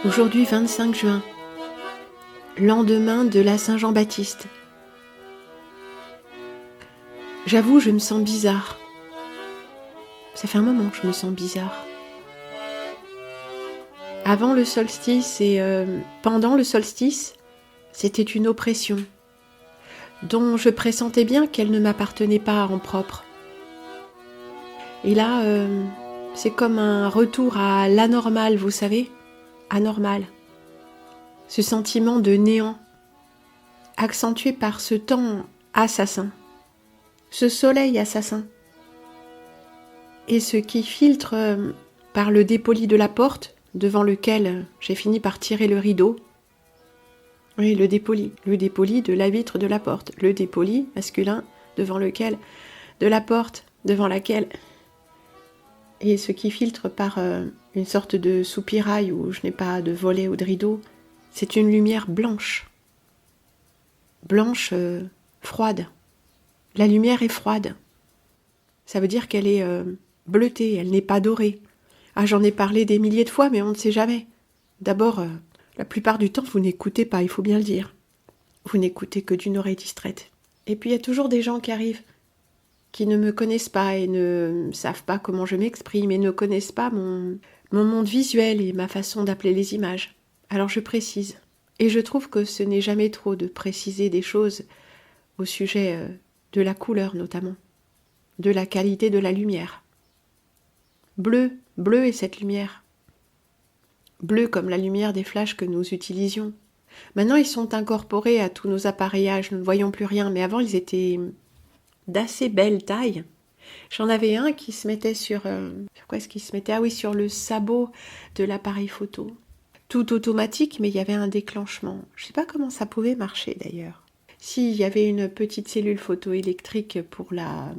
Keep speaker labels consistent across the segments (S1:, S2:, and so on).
S1: Aujourd'hui 25 juin, lendemain de la Saint-Jean-Baptiste. J'avoue, je me sens bizarre. Ça fait un moment que je me sens bizarre. Avant le solstice et pendant le solstice, c'était une oppression dont je pressentais bien qu'elle ne m'appartenait pas en propre. Et là, c'est comme un retour à l'anormal, vous savez, anormal. Ce sentiment de néant, accentué par ce temps assassin, ce soleil assassin, et ce qui filtre par le dépoli de la porte, devant lequel j'ai fini par tirer le rideau. Oui, le dépoli de la vitre de la porte, le dépoli masculin devant lequel, de la porte devant laquelle, et ce qui filtre par une sorte de soupirail où je n'ai pas de volet ou de rideau, c'est une lumière blanche. Blanche, froide. La lumière est froide. Ça veut dire qu'elle est bleutée, elle n'est pas dorée. Ah, j'en ai parlé des milliers de fois, mais on ne sait jamais. D'abord, la plupart du temps, vous n'écoutez pas, il faut bien le dire. Vous n'écoutez que d'une oreille distraite. Et puis, il y a toujours des gens qui arrivent, qui ne me connaissent pas et ne savent pas comment je m'exprime et ne connaissent pas mon monde visuel et ma façon d'appeler les images. Alors, je précise. Et je trouve que ce n'est jamais trop de préciser des choses au sujet de la couleur, notamment, de la qualité de la lumière. Bleu est cette lumière. Bleu comme la lumière des flashs que nous utilisions. Maintenant, ils sont incorporés à tous nos appareillages, nous ne voyons plus rien, mais avant, ils étaient d'assez belle taille. J'en avais un qui se mettait sur quoi est-ce qu'il se mettait ? Ah oui, sur le sabot de l'appareil photo. Tout automatique, mais il y avait un déclenchement. Je ne sais pas comment ça pouvait marcher d'ailleurs. Si, il y avait une petite cellule photoélectrique pour la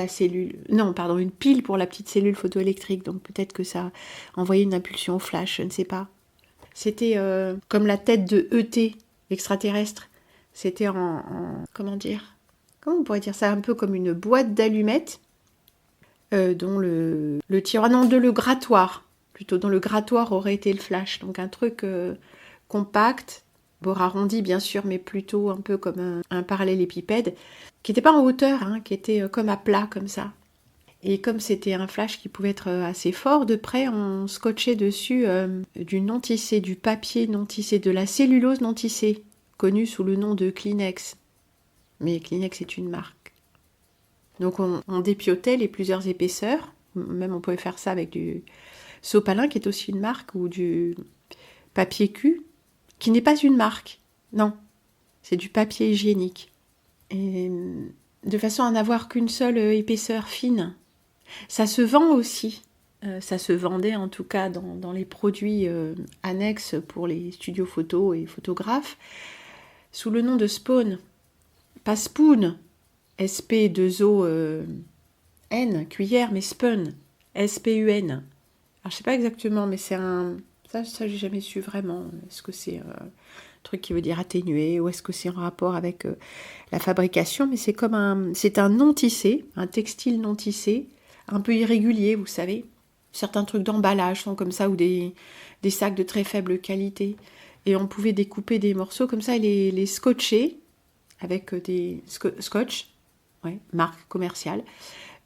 S1: cellule... Non, pardon, une pile pour la petite cellule photoélectrique, donc peut-être que ça envoyait une impulsion au flash, je ne sais pas. C'était comme la tête de E.T. extraterrestre. C'était comment dire ? Comment on pourrait dire ça ? Un peu comme une boîte d'allumettes dont le tiroir... Non, le grattoir. Plutôt, dont le grattoir aurait été le flash. Donc un truc compact, bord arrondi bien sûr, mais plutôt un peu comme un parallélépipède, qui n'était pas en hauteur, hein, qui était comme à plat, comme ça. Et comme c'était un flash qui pouvait être assez fort, de près, on scotchait dessus du non-tissé, du papier non-tissé, de la cellulose non-tissée, connue sous le nom de Kleenex. Mais Kleenex est une marque. Donc on dépiotait les plusieurs épaisseurs, même on pouvait faire ça avec du Sopalin, qui est aussi une marque, ou du papier cul, qui n'est pas une marque, non, c'est du papier hygiénique. Et de façon à n'avoir qu'une seule épaisseur fine. Ça se vend aussi, ça se vendait en tout cas dans les produits annexes pour les studios photos et photographes, sous le nom de Spawn. Pas Spoon, S-P-2-O-N, cuillère, mais Spun, S-P-U-N. Alors je sais pas exactement, mais c'est un... Ça j'ai jamais su vraiment. Est-ce que c'est un truc qui veut dire atténué, ou est-ce que c'est en rapport avec la fabrication, mais c'est comme c'est un non tissé, un textile non tissé, un peu irrégulier, vous savez. Certains trucs d'emballage sont comme ça, ou des sacs de très faible qualité. Et on pouvait découper des morceaux comme ça et les scotcher avec des scotch, ouais, marque commerciale,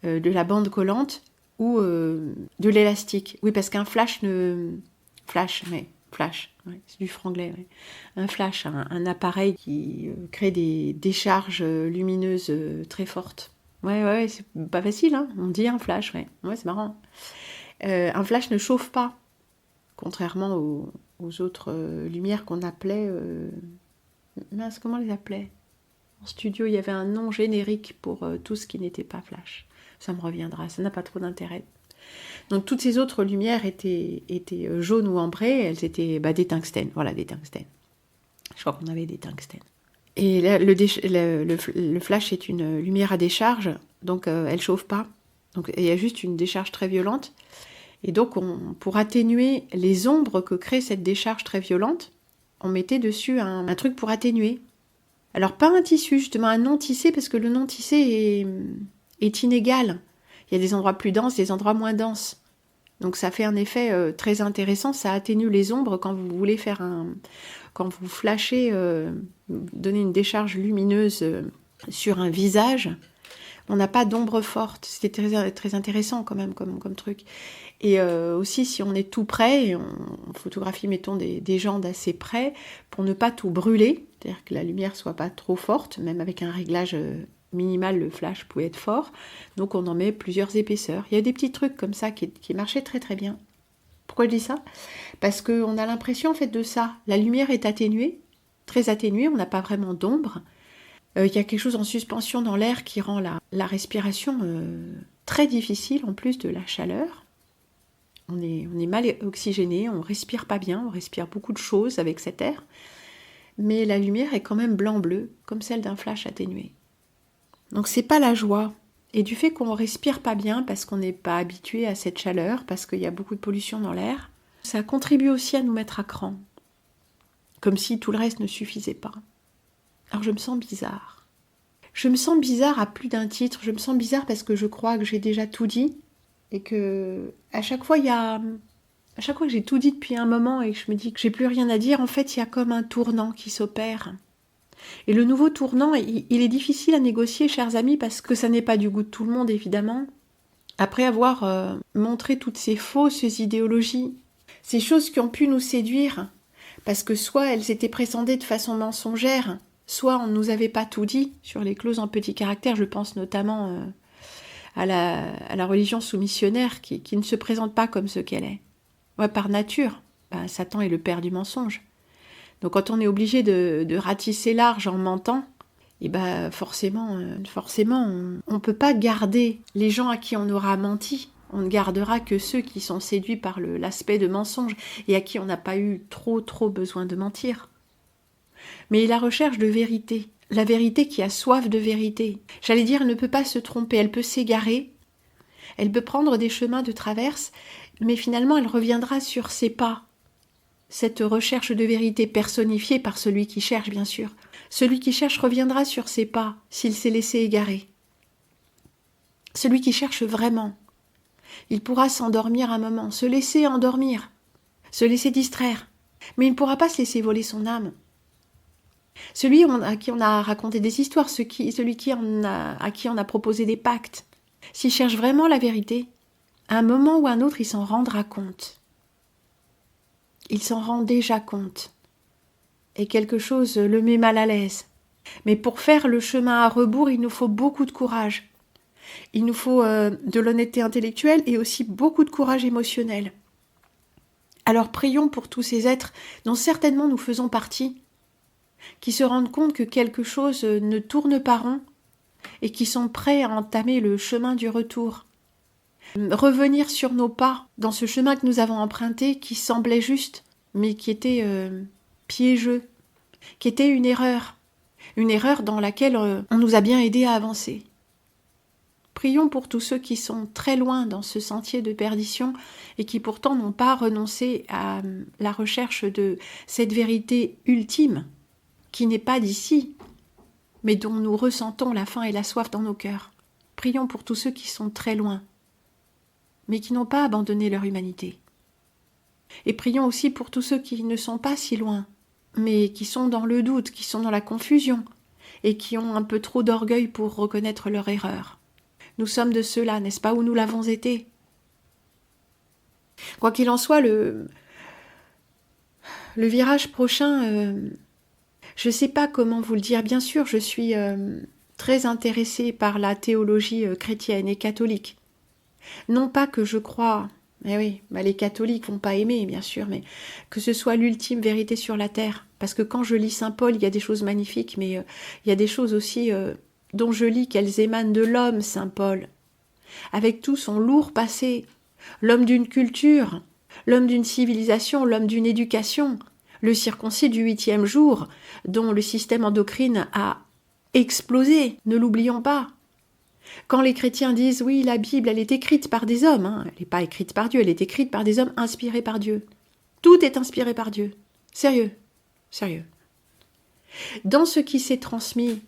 S1: de la bande collante ou de l'élastique. Oui, parce qu'un flash, ouais, c'est du franglais. Ouais. Un flash, un appareil qui crée des décharges lumineuses très fortes. Ouais, c'est pas facile, hein. On dit un flash, ouais, c'est marrant. Un flash ne chauffe pas, contrairement aux autres lumières qu'on appelait... mince, comment on les appelait ? En studio, il y avait un nom générique pour tout ce qui n'était pas flash. Ça me reviendra, ça n'a pas trop d'intérêt. Donc toutes ces autres lumières étaient jaunes ou ambrées, elles étaient des tungstènes. Voilà, des tungstènes. Je crois qu'on avait des tungstènes. Et là, le flash est une lumière à décharge, donc elle ne chauffe pas. Donc il y a juste une décharge très violente. Et donc pour atténuer les ombres que crée cette décharge très violente, on mettait dessus un truc pour atténuer. Alors pas un tissu, justement un non-tissé, parce que le non-tissé est inégal. Il y a des endroits plus denses, des endroits moins denses. Donc ça fait un effet très intéressant, ça atténue les ombres quand vous voulez quand vous flashez, donner une décharge lumineuse sur un visage. On n'a pas d'ombre forte, c'était très, très intéressant quand même comme truc. Et aussi si on est tout près, et on photographie mettons des gens d'assez près, pour ne pas tout brûler, c'est-à-dire que la lumière soit pas trop forte, même avec un réglage minimal, le flash pouvait être fort, donc on en met plusieurs épaisseurs. Il y a des petits trucs comme ça qui marchaient très très bien. Pourquoi je dis ça? Parce qu'on a l'impression en fait de ça, la lumière est atténuée, très atténuée, on n'a pas vraiment d'ombre. Il y a quelque chose en suspension dans l'air qui rend la respiration très difficile en plus de la chaleur. On est mal oxygéné, on respire pas bien, on respire beaucoup de choses avec cet air, mais la lumière est quand même blanc-bleu, comme celle d'un flash atténué. Donc c'est pas la joie. Et du fait qu'on respire pas bien parce qu'on n'est pas habitué à cette chaleur, parce qu'il y a beaucoup de pollution dans l'air, ça contribue aussi à nous mettre à cran. Comme si tout le reste ne suffisait pas. Alors je me sens bizarre. Je me sens bizarre à plus d'un titre. Je me sens bizarre parce que je crois que j'ai déjà tout dit. Et que à chaque fois que j'ai tout dit depuis un moment et que je me dis que j'ai plus rien à dire, en fait il y a comme un tournant qui s'opère. Et le nouveau tournant, il est difficile à négocier, chers amis, parce que ça n'est pas du goût de tout le monde, évidemment. Après avoir montré toutes ces fausses idéologies, ces choses qui ont pu nous séduire, parce que soit elles étaient présentées de façon mensongère, soit on ne nous avait pas tout dit sur les clauses en petits caractères, je pense notamment à la religion soumissionnaire qui ne se présente pas comme ce qu'elle est. Ouais, par nature, Satan est le père du mensonge. Donc quand on est obligé de ratisser large en mentant, et forcément, on ne peut pas garder les gens à qui on aura menti. On ne gardera que ceux qui sont séduits par l'aspect de mensonge et à qui on n'a pas eu trop besoin de mentir. Mais la recherche de vérité, la vérité qui a soif de vérité, j'allais dire, elle ne peut pas se tromper, elle peut s'égarer, elle peut prendre des chemins de traverse, mais finalement elle reviendra sur ses pas. Cette recherche de vérité personnifiée par celui qui cherche, bien sûr. Celui qui cherche reviendra sur ses pas s'il s'est laissé égarer. Celui qui cherche vraiment, il pourra s'endormir un moment, se laisser endormir, se laisser distraire, mais il ne pourra pas se laisser voler son âme. Celui à qui on a raconté des histoires, celui à qui on a proposé des pactes, s'il cherche vraiment la vérité, à un moment ou à un autre, il s'en rendra compte. Il s'en rend déjà compte. Et quelque chose le met mal à l'aise. Mais pour faire le chemin à rebours, il nous faut beaucoup de courage. Il nous faut de l'honnêteté intellectuelle et aussi beaucoup de courage émotionnel. Alors prions pour tous ces êtres dont certainement nous faisons partie, qui se rendent compte que quelque chose ne tourne pas rond et qui sont prêts à entamer le chemin du retour. Revenir sur nos pas dans ce chemin que nous avons emprunté qui semblait juste, mais qui était piégeux, qui était une erreur dans laquelle on nous a bien aidés à avancer. Prions pour tous ceux qui sont très loin dans ce sentier de perdition et qui pourtant n'ont pas renoncé à la recherche de cette vérité ultime, qui n'est pas d'ici, mais dont nous ressentons la faim et la soif dans nos cœurs. Prions pour tous ceux qui sont très loin, mais qui n'ont pas abandonné leur humanité. Et prions aussi pour tous ceux qui ne sont pas si loin, mais qui sont dans le doute, qui sont dans la confusion, et qui ont un peu trop d'orgueil pour reconnaître leur erreur. Nous sommes de ceux-là, n'est-ce pas, où nous l'avons été. Quoi qu'il en soit, le virage prochain, je ne sais pas comment vous le dire. Bien sûr, je suis très intéressée par la théologie chrétienne et catholique. Non pas que je crois, les catholiques vont pas aimer, bien sûr, mais que ce soit l'ultime vérité sur la terre. Parce que quand je lis Saint Paul, il y a des choses magnifiques, mais il y a des choses aussi dont je lis qu'elles émanent de l'homme, Saint Paul. Avec tout son lourd passé, l'homme d'une culture, l'homme d'une civilisation, l'homme d'une éducation, le circoncis du 8e jour, dont le système endocrine a explosé, ne l'oublions pas. Quand les chrétiens disent « oui, la Bible, elle est écrite par des hommes elle n'est pas écrite par Dieu, elle est écrite par des hommes inspirés par Dieu. Tout est inspiré par Dieu. Sérieux. Dans ce qui s'est transmis,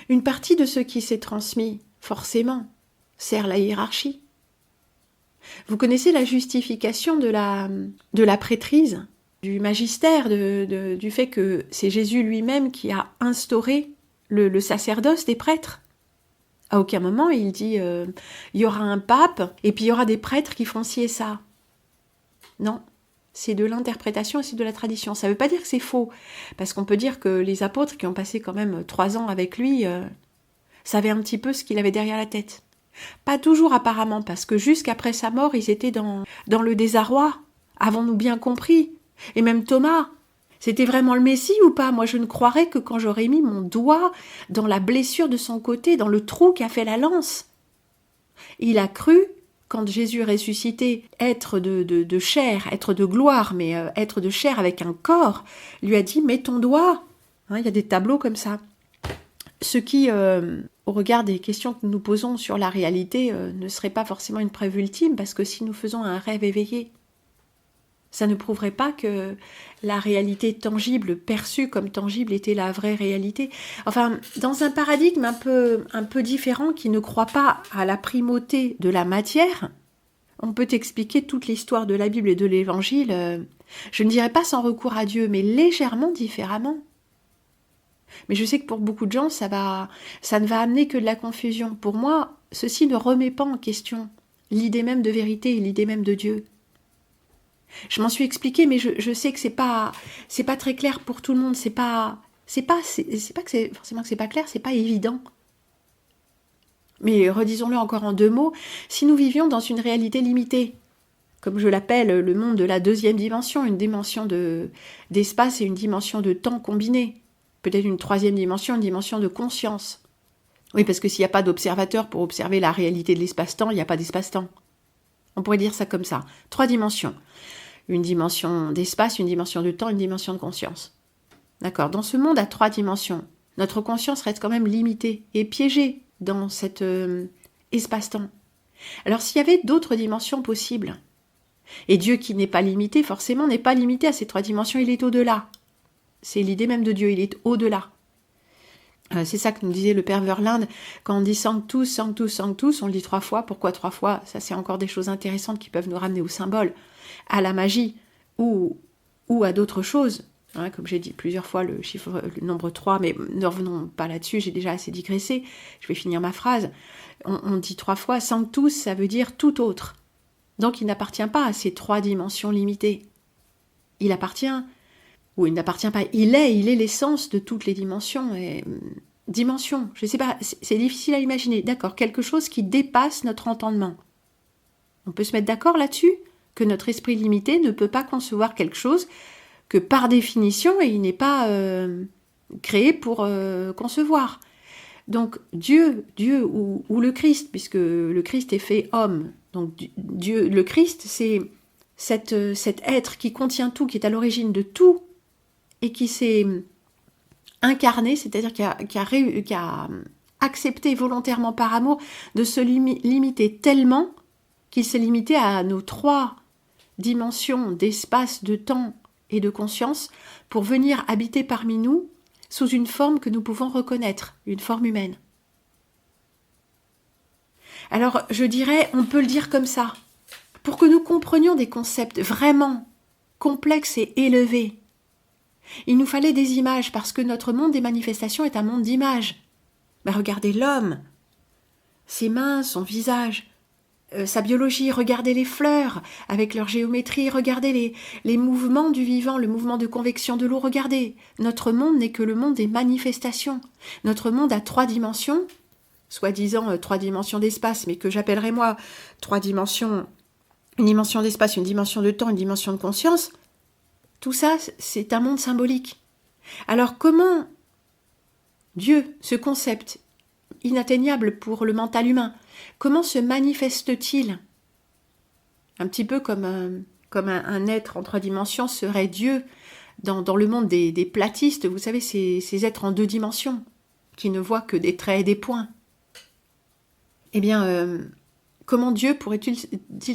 S1: une partie de ce qui s'est transmis, forcément, sert la hiérarchie. Vous connaissez la justification de la prêtrise, du magistère, du fait que c'est Jésus lui-même qui a instauré le sacerdoce des prêtres. À aucun moment il dit il y aura un pape et puis il y aura des prêtres qui feront ci et ça. Non, c'est de l'interprétation et c'est de la tradition. Ça ne veut pas dire que c'est faux, parce qu'on peut dire que les apôtres qui ont passé quand même 3 ans avec lui savaient un petit peu ce qu'il avait derrière la tête. Pas toujours apparemment, parce que jusqu'après sa mort, ils étaient dans le désarroi. Avons-nous bien compris? Et même Thomas, c'était vraiment le Messie ou pas? Moi, je ne croirais que quand j'aurais mis mon doigt dans la blessure de son côté, dans le trou qu'a fait la lance. Il a cru, quand Jésus est ressuscité, être de chair, être de gloire, mais être de chair avec un corps, lui a dit « mets ton doigt ». Il y a des tableaux comme ça. Ce qui, au regard des questions que nous posons sur la réalité, ne serait pas forcément une preuve ultime, parce que si nous faisons un rêve éveillé, ça ne prouverait pas que la réalité tangible, perçue comme tangible, était la vraie réalité. Enfin, dans un paradigme un peu différent, qui ne croit pas à la primauté de la matière, on peut expliquer toute l'histoire de la Bible et de l'Évangile, je ne dirais pas sans recours à Dieu, mais légèrement différemment. Mais je sais que pour beaucoup de gens, ça ne va amener que de la confusion. Pour moi, ceci ne remet pas en question l'idée même de vérité et l'idée même de Dieu. Je m'en suis expliquée, mais je sais que c'est pas très clair pour tout le monde. C'est pas que c'est forcément que c'est pas clair, c'est pas évident. Mais redisons-le encore en 2 mots, si nous vivions dans une réalité limitée, comme je l'appelle le monde de la 2e dimension, une dimension d'espace et une dimension de temps combinée, peut-être une 3e dimension, une dimension de conscience. Oui, parce que s'il n'y a pas d'observateur pour observer la réalité de l'espace-temps, il n'y a pas d'espace-temps. On pourrait dire ça comme ça. 3 dimensions. Une dimension d'espace, une dimension de temps, une dimension de conscience. D'accord. Dans ce monde à 3 dimensions, notre conscience reste quand même limitée et piégée dans cet espace-temps. Alors s'il y avait d'autres dimensions possibles, et Dieu qui n'est pas limité, forcément n'est pas limité à ces 3 dimensions, il est au-delà. C'est l'idée même de Dieu, il est au-delà. C'est ça que nous disait le père Verlaine, quand on dit Sanctus, Sanctus, Sanctus, on le dit 3 fois. Pourquoi 3 fois? Ça, c'est encore des choses intéressantes qui peuvent nous ramener au symbole, à la magie ou à d'autres choses. Comme j'ai dit plusieurs fois, le nombre 3, mais ne revenons pas là-dessus, j'ai déjà assez digressé. Je vais finir ma phrase. On dit 3 fois, Sanctus, ça veut dire tout autre. Donc il n'appartient pas à ces 3 dimensions limitées. Il n'appartient pas, il est l'essence de toutes les dimensions. Dimension, je ne sais pas, c'est difficile à imaginer. D'accord, quelque chose qui dépasse notre entendement. On peut se mettre d'accord là-dessus, que notre esprit limité ne peut pas concevoir quelque chose que par définition, il n'est pas créé pour concevoir. Donc Dieu ou le Christ, puisque le Christ est fait homme. Donc Dieu, le Christ, c'est cet être qui contient tout, qui est à l'origine de tout, et qui s'est incarné, c'est-à-dire qui a accepté volontairement par amour de se limiter tellement qu'il s'est limité à nos 3 dimensions d'espace, de temps et de conscience pour venir habiter parmi nous sous une forme que nous pouvons reconnaître, une forme humaine. Alors, je dirais, on peut le dire comme ça, pour que nous comprenions des concepts vraiment complexes et élevés, il nous fallait des images, parce que notre monde des manifestations est un monde d'images. Mais regardez l'homme, ses mains, son visage, sa biologie, regardez les fleurs avec leur géométrie, regardez les mouvements du vivant, le mouvement de convection de l'eau, regardez. Notre monde n'est que le monde des manifestations. Notre monde a 3 dimensions, soi-disant 3 dimensions d'espace, mais que j'appellerais moi 3 dimensions, une dimension d'espace, une dimension de temps, une dimension de conscience. Tout ça, c'est un monde symbolique. Alors comment Dieu, ce concept inatteignable pour le mental humain, comment se manifeste-t-il? Un petit peu comme un être en 3 dimensions serait Dieu dans le monde des platistes, vous savez, ces êtres en 2 dimensions, qui ne voient que des traits et des points. Eh bien, comment Dieu pourrait-il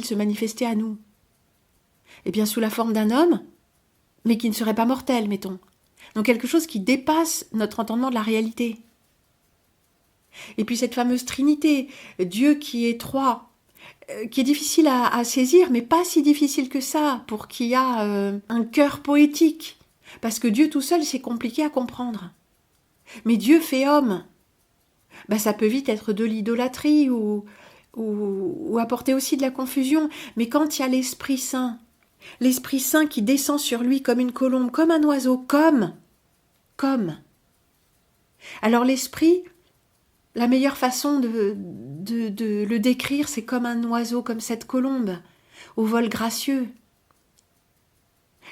S1: se manifester à nous? Eh bien, sous la forme d'un homme, mais qui ne serait pas mortel, mettons. Donc quelque chose qui dépasse notre entendement de la réalité. Et puis cette fameuse Trinité, Dieu qui est 3, qui est difficile à saisir, mais pas si difficile que ça, pour qui a un cœur poétique. Parce que Dieu tout seul, c'est compliqué à comprendre. Mais Dieu fait homme. Ben, ça peut vite être de l'idolâtrie ou apporter aussi de la confusion. Mais quand il y a l'Esprit Saint qui descend sur lui comme une colombe, comme un oiseau, comme. Alors l'Esprit, la meilleure façon de le décrire, c'est comme un oiseau, comme cette colombe, au vol gracieux.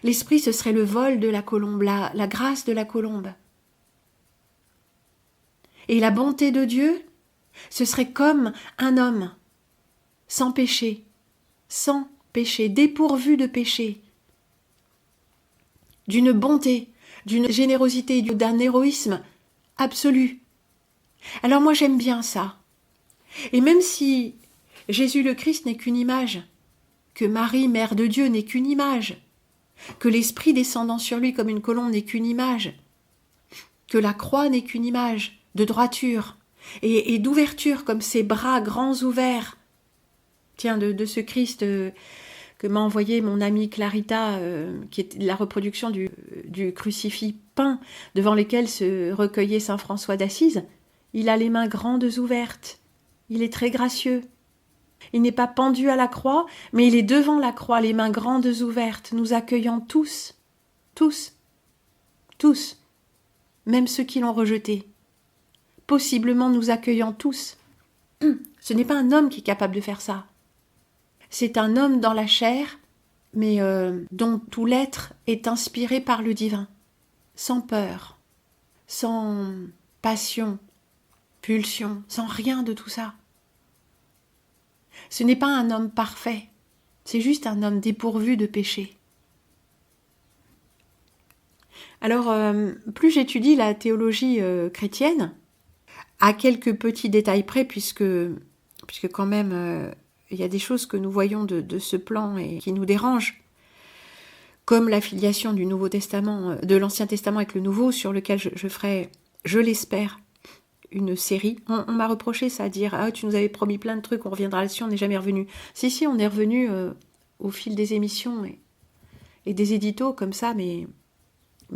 S1: L'Esprit, ce serait le vol de la colombe, la grâce de la colombe. Et la bonté de Dieu, ce serait comme un homme, sans péché, dépourvu de péché, d'une bonté, d'une générosité, d'un héroïsme absolu. Alors moi j'aime bien ça. Et même si Jésus le Christ n'est qu'une image, que Marie, Mère de Dieu, n'est qu'une image, que l'Esprit descendant sur lui comme une colombe n'est qu'une image, que la croix n'est qu'une image de droiture et d'ouverture comme ses bras grands ouverts. Tiens, de ce Christ que m'a envoyé mon amie Clarita, qui est la reproduction du crucifix peint devant lequel se recueillait saint François d'Assise, il a les mains grandes ouvertes, il est très gracieux. Il n'est pas pendu à la croix, mais il est devant la croix, les mains grandes ouvertes, nous accueillant tous, même ceux qui l'ont rejeté, possiblement nous accueillant tous. Ce n'est pas un homme qui est capable de faire ça. C'est un homme dans la chair, mais dont tout l'être est inspiré par le divin, sans peur, sans passion, pulsion, sans rien de tout ça. Ce n'est pas un homme parfait, c'est juste un homme dépourvu de péché. Alors, plus j'étudie la théologie chrétienne, à quelques petits détails près, puisque quand même, il y a des choses que nous voyons de ce plan et qui nous dérangent, comme la filiation du Nouveau Testament, de l'Ancien Testament avec le Nouveau, sur lequel je ferai, je l'espère, une série. On m'a reproché ça, à dire « Ah, tu nous avais promis plein de trucs, on reviendra là-dessus, on n'est jamais revenu. » Si, on est revenu au fil des émissions et des éditos comme ça, mais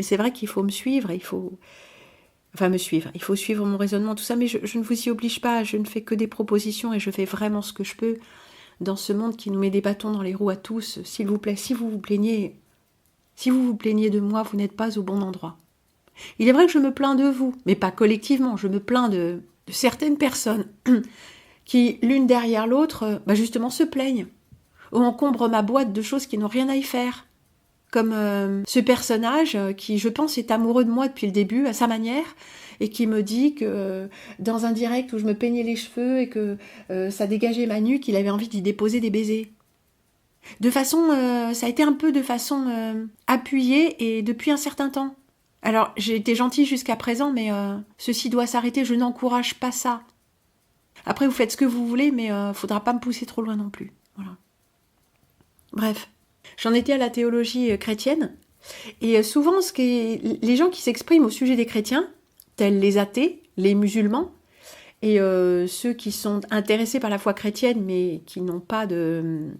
S1: c'est vrai qu'il faut me suivre, il faut suivre mon raisonnement, tout ça, mais je ne vous y oblige pas, je ne fais que des propositions et je fais vraiment ce que je peux dans ce monde qui nous met des bâtons dans les roues à tous. S'il vous plaît, si vous vous plaignez de moi, vous n'êtes pas au bon endroit. Il est vrai que je me plains de vous, mais pas collectivement, je me plains de certaines personnes qui, l'une derrière l'autre, justement se plaignent, ou encombrent ma boîte de choses qui n'ont rien à y faire. Comme ce personnage qui, je pense, est amoureux de moi depuis le début, à sa manière, et qui me dit que dans un direct où je me peignais les cheveux et que ça dégageait ma nuque, il avait envie d'y déposer des baisers. Ça a été un peu de façon appuyée et depuis un certain temps. Alors, j'ai été gentille jusqu'à présent, mais ceci doit s'arrêter, je n'encourage pas ça. Après, vous faites ce que vous voulez, mais faudra pas me pousser trop loin non plus. Voilà. Bref. J'en étais à la théologie chrétienne, et souvent les gens qui s'expriment au sujet des chrétiens, tels les athées, les musulmans, et ceux qui sont intéressés par la foi chrétienne, mais qui n'ont pas dont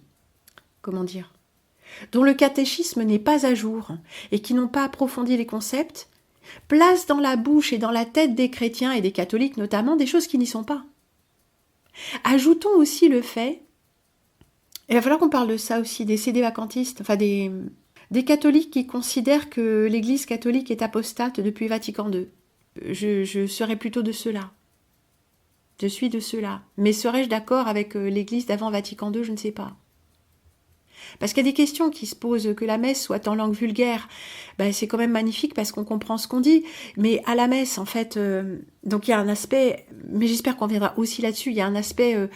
S1: le catéchisme n'est pas à jour, et qui n'ont pas approfondi les concepts, placent dans la bouche et dans la tête des chrétiens, et des catholiques notamment, des choses qui n'y sont pas. Ajoutons aussi le fait... Il va falloir qu'on parle de ça aussi, des sédévacantistes, enfin des catholiques qui considèrent que l'Église catholique est apostate depuis Vatican II. Je serais plutôt de ceux-là. Je suis de ceux-là. Mais serais-je d'accord avec l'Église d'avant Vatican II? Je ne sais pas. Parce qu'il y a des questions qui se posent, que la messe soit en langue vulgaire, c'est quand même magnifique parce qu'on comprend ce qu'on dit, mais à la messe, en fait, donc il y a un aspect, mais j'espère qu'on viendra aussi là-dessus, il y a un aspect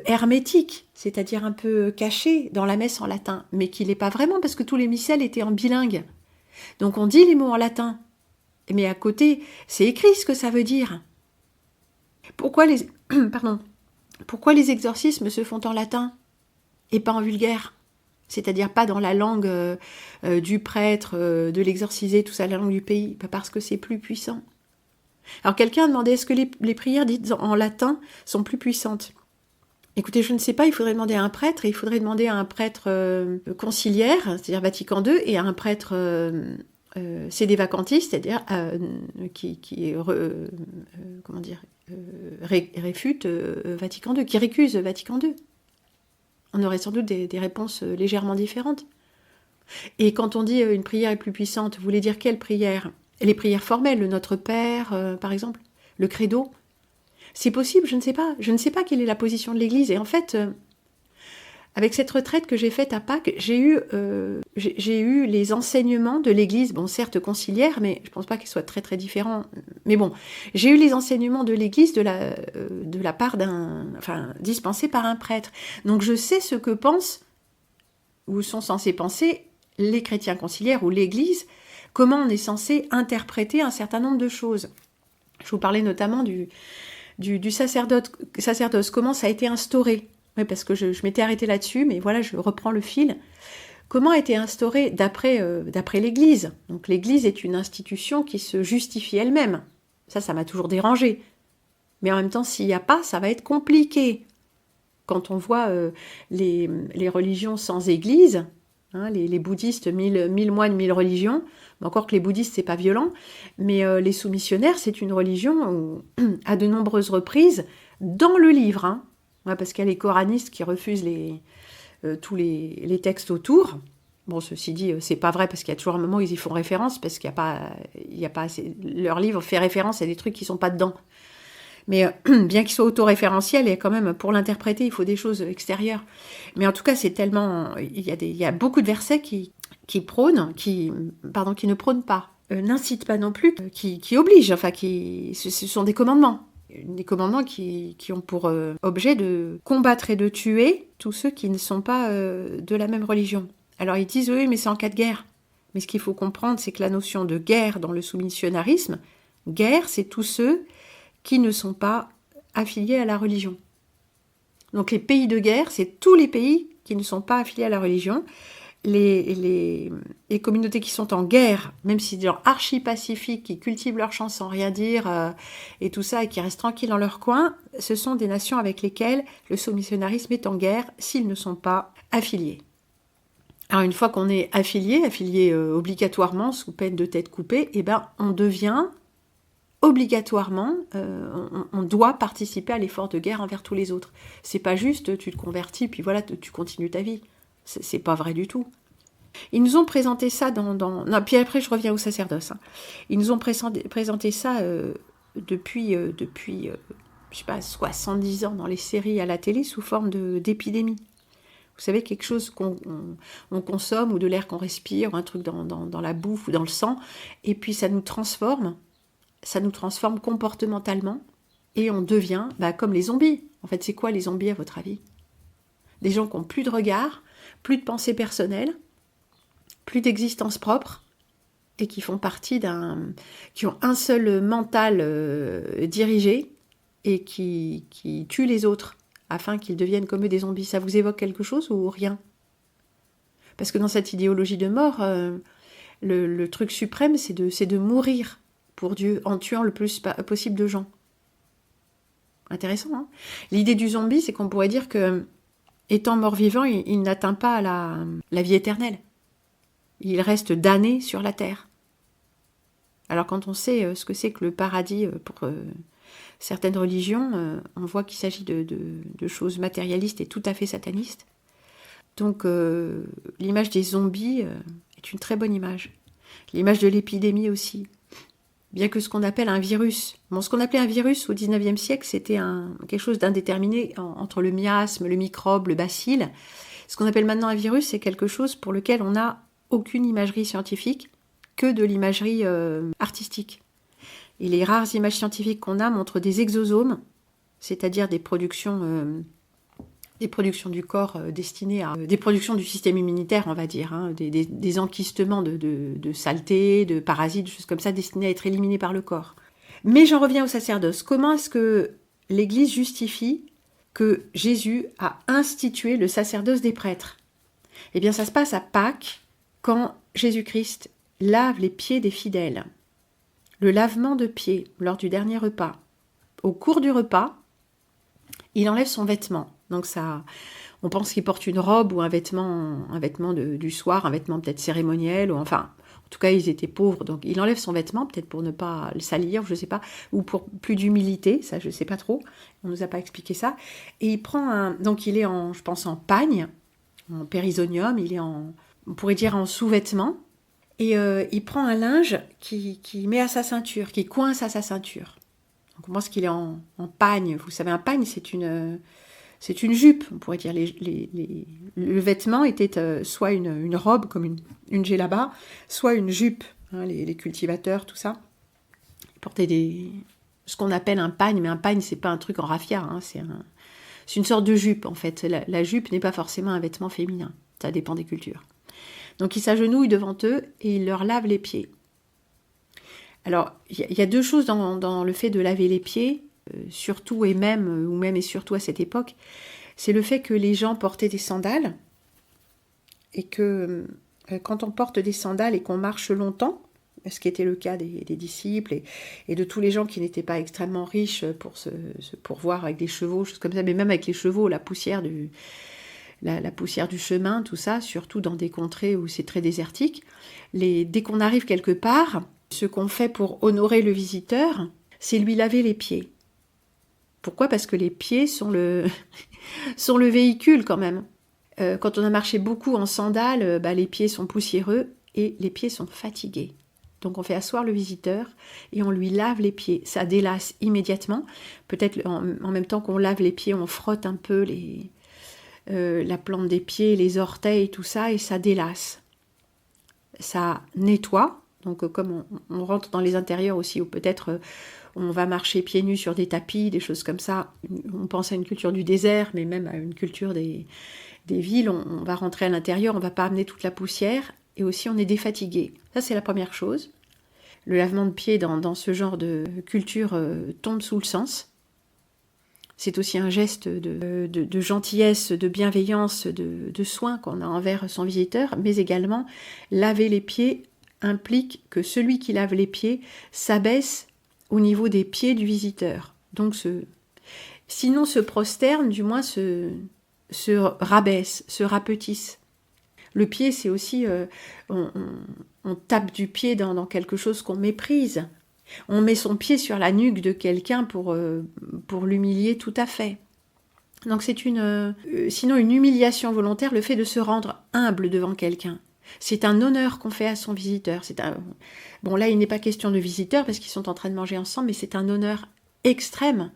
S1: hermétique, c'est-à-dire un peu caché dans la messe en latin, mais qui l'est pas vraiment parce que tous les missels étaient en bilingue. Donc on dit les mots en latin, mais à côté, c'est écrit ce que ça veut dire. Pourquoi les exorcismes se font en latin et pas en vulgaire? C'est-à-dire pas dans la langue du prêtre, de l'exorcisé, tout ça, la langue du pays, parce que c'est plus puissant. Alors quelqu'un a demandé, est-ce que les prières dites en latin sont plus puissantes? Écoutez, je ne sais pas, il faudrait demander à un prêtre, et il faudrait demander à un prêtre conciliaire, c'est-à-dire Vatican II, et à un prêtre sédévacantiste, c'est-à-dire comment dire, réfute Vatican II, qui récuse Vatican II. On aurait sans doute des réponses légèrement différentes. Et quand on dit une prière est plus puissante, vous voulez dire quelle prière? Les prières formelles, le Notre Père, par exemple, le Credo. C'est possible, je ne sais pas. Je ne sais pas quelle est la position de l'Église. Et en fait, avec cette retraite que j'ai faite à Pâques, j'ai eu les enseignements de l'Église, bon, certes conciliaire, mais je ne pense pas qu'ils soient très très différents. Mais bon, j'ai eu les enseignements de l'Église de la part dispensés par un prêtre. Donc je sais ce que pensent, ou sont censés penser, les chrétiens conciliaires ou l'Église, comment on est censé interpréter un certain nombre de choses. Je vous parlais notamment du sacerdoce, comment ça a été instauré. Oui, parce que je m'étais arrêtée là-dessus, mais voilà, je reprends le fil. Comment a été instauré d'après l'Église? Donc l'Église est une institution qui se justifie elle-même. Ça m'a toujours dérangé. Mais en même temps, s'il n'y a pas, ça va être compliqué. Quand on voit les religions sans Église, hein, les bouddhistes, 1000 moines, 1000 religions, encore que les bouddhistes, c'est pas violent, mais les soumissionnaires, c'est une religion où, à de nombreuses reprises, dans le livre, hein, ouais, parce qu'il y a les coranistes qui refusent tous les textes autour. Bon, ceci dit, c'est pas vrai, parce qu'il y a toujours un moment où ils y font référence, parce qu'il y a pas assez... Leur livre fait référence à des trucs qui sont pas dedans. Mais bien qu'il soit auto-référentiel, et quand même, pour l'interpréter, il faut des choses extérieures. Mais en tout cas, c'est tellement... Il y a beaucoup de versets qui ne prônent pas, n'incitent pas non plus, qui obligent, enfin, ce sont des commandements. Des commandements qui ont pour objet de combattre et de tuer tous ceux qui ne sont pas de la même religion. Alors ils disent, oui, mais c'est en cas de guerre. Mais ce qu'il faut comprendre, c'est que la notion de guerre dans le soumissionnarisme, guerre, c'est tous ceux qui ne sont pas affiliés à la religion. Donc les pays de guerre, c'est tous les pays qui ne sont pas affiliés à la religion. Les communautés qui sont en guerre, même si des gens archi-pacifiques, qui cultivent leur champ sans rien dire, et tout ça, et qui restent tranquilles dans leur coin, ce sont des nations avec lesquelles le soumissionnarisme est en guerre s'ils ne sont pas affiliés. Alors une fois qu'on est affilié obligatoirement, sous peine de tête coupée, eh ben, on devient obligatoirement, on doit participer à l'effort de guerre envers tous les autres. C'est pas juste, tu te convertis, puis voilà, tu continues ta vie. C'est pas vrai du tout. Ils nous ont présenté ça non, puis après, je reviens au sacerdoce. Hein. Ils nous ont présenté ça depuis je sais pas, 70 ans dans les séries à la télé sous forme d'épidémie. Vous savez, quelque chose qu'on consomme, ou de l'air qu'on respire, ou un truc dans la bouffe ou dans le sang, et puis ça nous transforme comportementalement, et on devient comme les zombies. En fait, c'est quoi les zombies à votre avis? Des gens qui n'ont plus de regard, plus de pensée personnelle, plus d'existence propre, et qui font partie qui ont un seul mental dirigé, et qui tuent les autres, afin qu'ils deviennent comme eux des zombies. Ça vous évoque quelque chose ou rien? Parce que dans cette idéologie de mort, le truc suprême, c'est de mourir pour Dieu, en tuant le plus possible de gens. Intéressant, hein? L'idée du zombie, c'est qu'on pourrait dire que, étant mort-vivant, il n'atteint pas la vie éternelle. Il reste damné sur la terre. Alors quand on sait ce que c'est que le paradis pour certaines religions, on voit qu'il s'agit de choses matérialistes et tout à fait satanistes. Donc l'image des zombies est une très bonne image. L'image de l'épidémie aussi. Bien que ce qu'on appelle un virus. Bon, ce qu'on appelait un virus au XIXe siècle, c'était quelque chose d'indéterminé entre le miasme, le microbe, le bacille. Ce qu'on appelle maintenant un virus, c'est quelque chose pour lequel on n'a aucune imagerie scientifique, que de l'imagerie artistique. Et les rares images scientifiques qu'on a montrent des exosomes, c'est-à-dire des productions du corps destinées à... des productions du système immunitaire, on va dire, hein, des enquistements de saleté, de parasites, de choses comme ça, destinés à être éliminés par le corps. Mais j'en reviens au sacerdoce. Comment est-ce que l'Église justifie que Jésus a institué le sacerdoce des prêtres? Eh bien, ça se passe à Pâques, quand Jésus-Christ lave les pieds des fidèles. Le lavement de pieds lors du dernier repas. Au cours du repas, il enlève son vêtement. Donc ça, on pense qu'il porte une robe ou un vêtement du soir, un vêtement peut-être cérémoniel, ou enfin, en tout cas, ils étaient pauvres, donc il enlève son vêtement, peut-être pour ne pas le salir, je ne sais pas, ou pour plus d'humilité, ça je ne sais pas trop, on ne nous a pas expliqué ça. Et il prend donc il est je pense en pagne, en périsonium, on pourrait dire en sous-vêtement, et il prend un linge qui met à sa ceinture, qui coince à sa ceinture. Donc on pense qu'il est en pagne. Vous savez, un pagne, c'est une jupe, on pourrait dire. Le vêtement était soit une robe, comme une djellaba, soit une jupe. Hein, les cultivateurs, tout ça. Ils portaient ce qu'on appelle un pagne, mais un pagne, c'est pas un truc en raffia, hein, c'est une sorte de jupe, en fait. La jupe n'est pas forcément un vêtement féminin. Ça dépend des cultures. Donc il s'agenouille devant eux et il leur lave les pieds. Alors, il y a deux choses dans le fait de laver les pieds, surtout ou même et surtout à cette époque, c'est le fait que les gens portaient des sandales et que quand on porte des sandales et qu'on marche longtemps, ce qui était le cas des disciples et de tous les gens qui n'étaient pas extrêmement riches pour se pourvoir avec des chevaux, choses comme ça, mais même avec les chevaux, la poussière du chemin, tout ça, surtout dans des contrées où c'est très désertique, dès qu'on arrive quelque part, ce qu'on fait pour honorer le visiteur, c'est lui laver les pieds. Pourquoi ? Parce que les pieds sont le véhicule quand même. Quand on a marché beaucoup en sandales, les pieds sont poussiéreux et les pieds sont fatigués. Donc on fait asseoir le visiteur et on lui lave les pieds. Ça délasse immédiatement. Peut-être en même temps qu'on lave les pieds, on frotte un peu la plante des pieds, les orteils, tout ça, et ça délasse. Ça nettoie. Donc comme on rentre dans les intérieurs aussi, ou peut-être on va marcher pieds nus sur des tapis, des choses comme ça. On pense à une culture du désert, mais même à une culture des villes. On va rentrer à l'intérieur, on ne va pas amener toute la poussière, et aussi on est défatigué. Ça, c'est la première chose. Le lavement de pieds dans ce genre de culture tombe sous le sens. C'est aussi un geste de gentillesse, de bienveillance, de soin qu'on a envers son visiteur, mais également laver les pieds implique que celui qui lave les pieds s'abaisse au niveau des pieds du visiteur. Donc sinon se prosterne, du moins se rabaisse, se rapetisse. Le pied, c'est aussi, on tape du pied dans quelque chose qu'on méprise. On met son pied sur la nuque de quelqu'un pour l'humilier tout à fait. Donc c'est sinon une humiliation volontaire, le fait de se rendre humble devant quelqu'un. C'est un honneur qu'on fait à son visiteur. Bon, là, il n'est pas question de visiteur parce qu'ils sont en train de manger ensemble, mais c'est un honneur extrême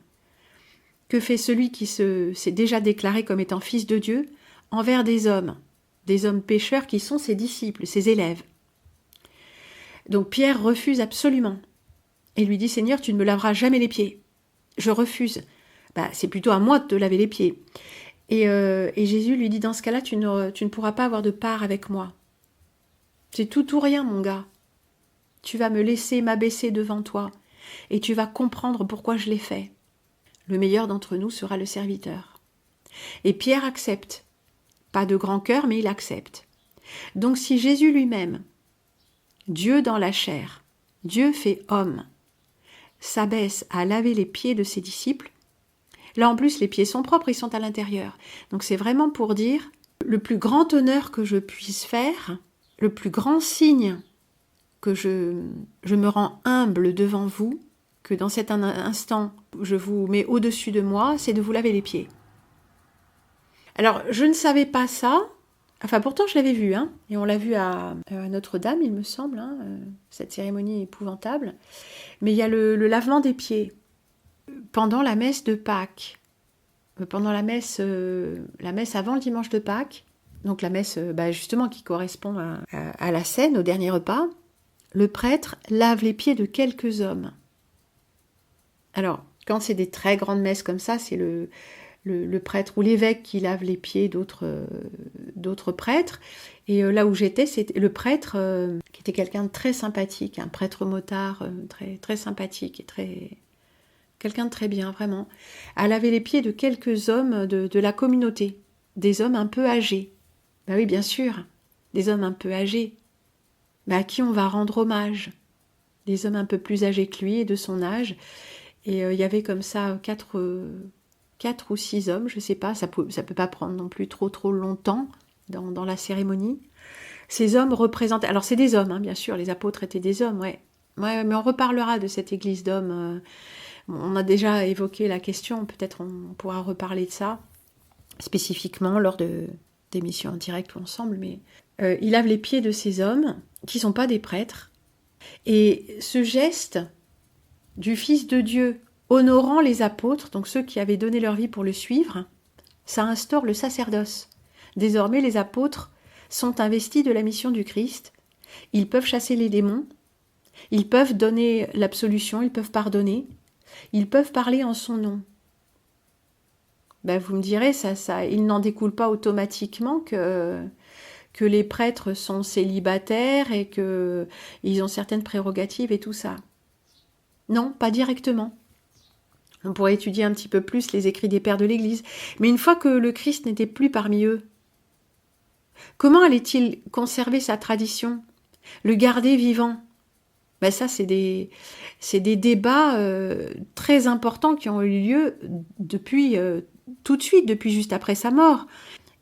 S1: que fait celui qui s'est déjà déclaré comme étant fils de Dieu envers des hommes pécheurs qui sont ses disciples, ses élèves. Donc Pierre refuse absolument et lui dit « Seigneur, tu ne me laveras jamais les pieds. Je refuse. » C'est plutôt à moi de te laver les pieds. Et Jésus lui dit « Dans ce cas-là, tu ne pourras pas avoir de part avec moi. C'est tout ou rien, mon gars. Tu vas me laisser m'abaisser devant toi et tu vas comprendre pourquoi je l'ai fait. Le meilleur d'entre nous sera le serviteur. » Et Pierre accepte. Pas de grand cœur, mais il accepte. Donc si Jésus lui-même, Dieu dans la chair, Dieu fait homme, s'abaisse à laver les pieds de ses disciples, là en plus les pieds sont propres, ils sont à l'intérieur. Donc c'est vraiment pour dire, le plus grand honneur que je puisse faire, le plus grand signe que je me rends humble devant vous, que dans cet instant je vous mets au-dessus de moi, c'est de vous laver les pieds. Alors, je ne savais pas ça, enfin pourtant je l'avais vu, hein, et on l'a vu à Notre-Dame, il me semble, hein, cette cérémonie épouvantable, mais il y a le lavement des pieds pendant la messe de Pâques, pendant la messe avant le dimanche de Pâques, donc la messe justement qui correspond à la scène, au dernier repas, le prêtre lave les pieds de quelques hommes. Alors, quand c'est des très grandes messes comme ça, c'est le prêtre ou l'évêque qui lave les pieds d'autres prêtres. Et là où j'étais, c'était le prêtre qui était quelqu'un de très sympathique, un prêtre motard très, très sympathique et quelqu'un de très bien, vraiment, a lavé les pieds de quelques hommes de la communauté, des hommes un peu âgés. Oui, bien sûr, des hommes un peu âgés, mais à qui on va rendre hommage. Des hommes un peu plus âgés que lui et de son âge. Et il y avait comme ça 4 4 ou 6 hommes, je ne sais pas, ça peut pas prendre non plus trop longtemps dans la cérémonie. Ces hommes représentent... Alors c'est des hommes, hein, bien sûr, les apôtres étaient des hommes, ouais. Ouais, mais on reparlera de cette église d'hommes. On a déjà évoqué la question, peut-être on pourra reparler de ça, spécifiquement lors d'émissions en direct ou ensemble, mais il lave les pieds de ces hommes, qui ne sont pas des prêtres. Et ce geste du Fils de Dieu honorant les apôtres, donc ceux qui avaient donné leur vie pour le suivre, ça instaure le sacerdoce. Désormais, les apôtres sont investis de la mission du Christ. Ils peuvent chasser les démons, ils peuvent donner l'absolution, ils peuvent pardonner, ils peuvent parler en son nom. Ben, vous me direz, il n'en découle pas automatiquement que les prêtres sont célibataires et qu'ils ont certaines prérogatives et tout ça. Non, pas directement. On pourrait étudier un petit peu plus les écrits des pères de l'Église. Mais une fois que le Christ n'était plus parmi eux, comment allait-il conserver sa tradition, le garder vivant? Ben ça, c'est des débats très importants qui ont eu lieu depuis tout de suite, depuis juste après sa mort.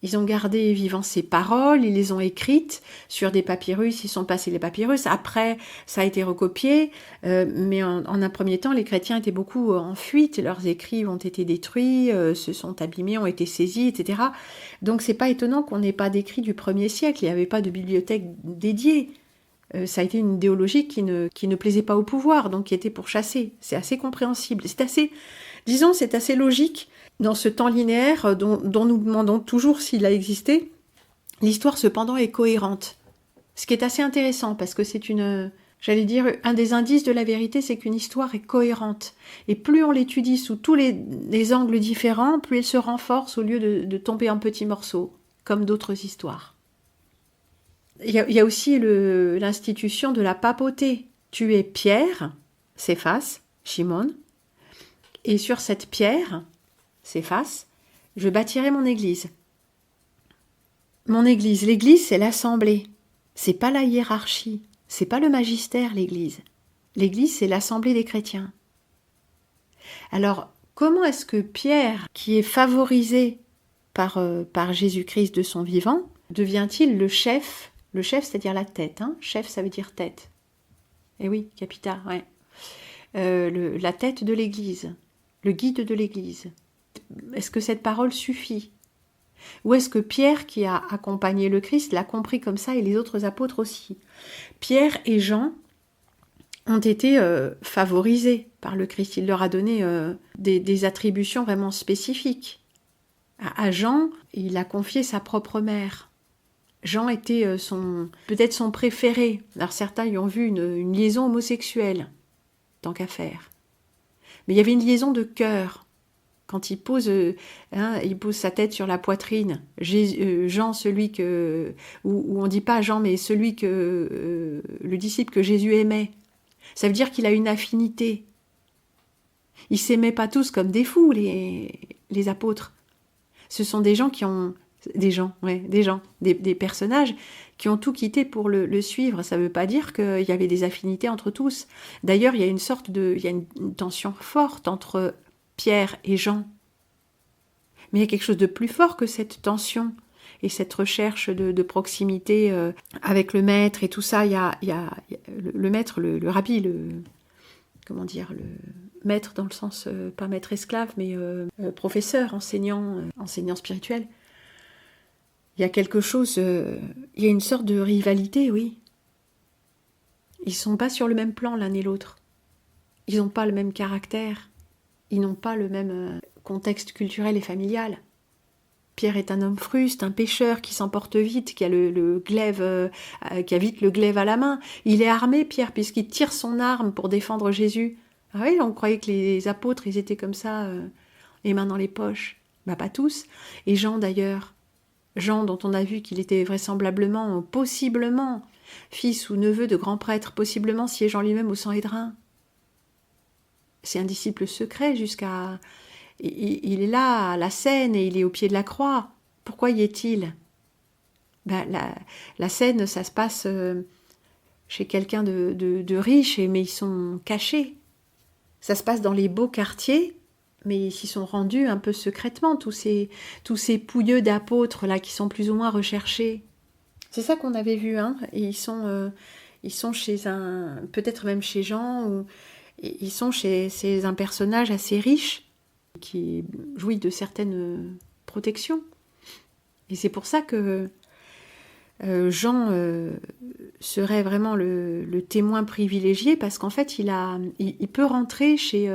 S1: Ils ont gardé vivant ces paroles, ils les ont écrites sur des papyrus, ils sont passés les papyrus. Après, ça a été recopié, mais en un premier temps, les chrétiens étaient beaucoup en fuite, leurs écrits ont été détruits, se sont abîmés, ont été saisis, etc. Donc c'est pas étonnant qu'on n'ait pas d'écrits du 1er siècle, il n'y avait pas de bibliothèque dédiée. Ça a été une idéologie qui ne plaisait pas au pouvoir, donc qui était pour chasser. C'est assez compréhensible, c'est assez logique. Dans ce temps linéaire dont nous demandons toujours s'il a existé, l'histoire cependant est cohérente. Ce qui est assez intéressant parce que c'est un des indices de la vérité, c'est qu'une histoire est cohérente. Et plus on l'étudie sous tous les angles différents, plus elle se renforce au lieu de tomber en petits morceaux, comme d'autres histoires. Il y a aussi l'institution de la papauté. Tuer Pierre, Céphas, Shimon, et sur cette pierre, Céphas, je bâtirai mon église. Mon église, l'église, c'est l'assemblée. C'est pas la hiérarchie, c'est pas le magistère, l'église. L'église, c'est l'assemblée des chrétiens. Alors, comment est-ce que Pierre, qui est favorisé par Jésus-Christ de son vivant, devient-il le chef? Le chef, c'est-à-dire la tête. Hein. Chef, ça veut dire tête. Eh oui, capita, ouais. La tête de l'église, le guide de l'église. Est-ce que cette parole suffit? Ou est-ce que Pierre, qui a accompagné le Christ, l'a compris comme ça et les autres apôtres aussi? Pierre et Jean ont été favorisés par le Christ. Il leur a donné des attributions vraiment spécifiques. À Jean, il a confié sa propre mère. Jean était peut-être son préféré. Alors certains y ont vu une liaison homosexuelle, tant qu'à faire. Mais il y avait une liaison de cœur. Quand il pose sa tête sur la poitrine, Jean, celui que... Ou on dit pas Jean, mais celui que... le disciple que Jésus aimait. Ça veut dire qu'il a une affinité. Ils s'aimaient pas tous comme des fous, les apôtres. Ce sont des gens qui ont... Des personnages qui ont tout quitté pour le suivre. Ça ne veut pas dire qu'il y avait des affinités entre tous. D'ailleurs, il y a une tension forte entre Pierre et Jean. Mais il y a quelque chose de plus fort que cette tension et cette recherche de proximité avec le maître et tout ça. Il y a le maître, le rabbi, le maître dans le sens, pas maître esclave, mais professeur, enseignant spirituel. Il y a quelque chose, il y a une sorte de rivalité, oui. Ils ne sont pas sur le même plan l'un et l'autre. Ils n'ont pas le même caractère. Ils n'ont pas le même contexte culturel et familial. Pierre est un homme fruste, un pêcheur qui s'emporte vite, qui a le glaive, qui a vite le glaive à la main. Il est armé, Pierre, puisqu'il tire son arme pour défendre Jésus. Ah oui, on croyait que les apôtres, ils étaient comme ça, les mains dans les poches. Bah, pas tous. Et Jean, d'ailleurs. Jean, dont on a vu qu'il était vraisemblablement, possiblement, fils ou neveu de grand prêtre, possiblement siégeant lui-même au Sanhédrin. C'est un disciple secret jusqu'à... Il est là, à la scène, et il est au pied de la croix. Pourquoi y est-il? La scène, ça se passe chez quelqu'un de riche, mais ils sont cachés. Ça se passe dans les beaux quartiers, mais ils s'y sont rendus un peu secrètement, tous ces pouilleux d'apôtres là qui sont plus ou moins recherchés. C'est ça qu'on avait vu, hein. Et ils sont chez peut-être même chez Jean, ou ils sont chez un personnage assez riche qui jouit de certaines protections. Et c'est pour ça que Jean serait vraiment le témoin privilégié, parce qu'en fait, il peut rentrer chez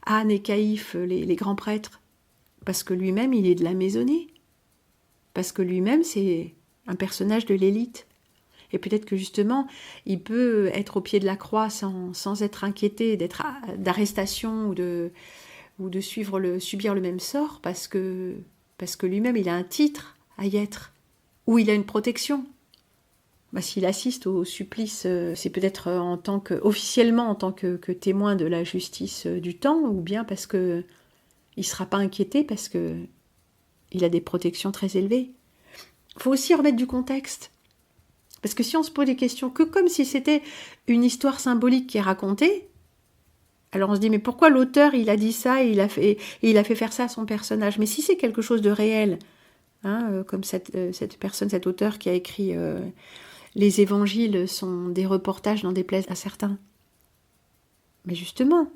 S1: Anne et Caïphe, les grands prêtres, parce que lui-même, il est de la maisonnée, parce que lui-même, c'est un personnage de l'élite. Et peut-être que justement, il peut être au pied de la croix sans être inquiété d'arrestation ou de subir le même sort, parce que lui-même, il a un titre à y être, ou il a une protection. S'il assiste au supplice, c'est peut-être officiellement en tant que témoin de la justice du temps, ou bien parce que il ne sera pas inquiété, parce que il a des protections très élevées. Il faut aussi remettre du contexte. Parce que si on se pose des questions que comme si c'était une histoire symbolique qui est racontée, alors on se dit, mais pourquoi l'auteur, il a dit ça et il a fait faire ça à son personnage? Mais si c'est quelque chose de réel, hein, comme cette personne, cet auteur qui a écrit les évangiles sont des reportages, n'en déplaise à certains. Mais justement,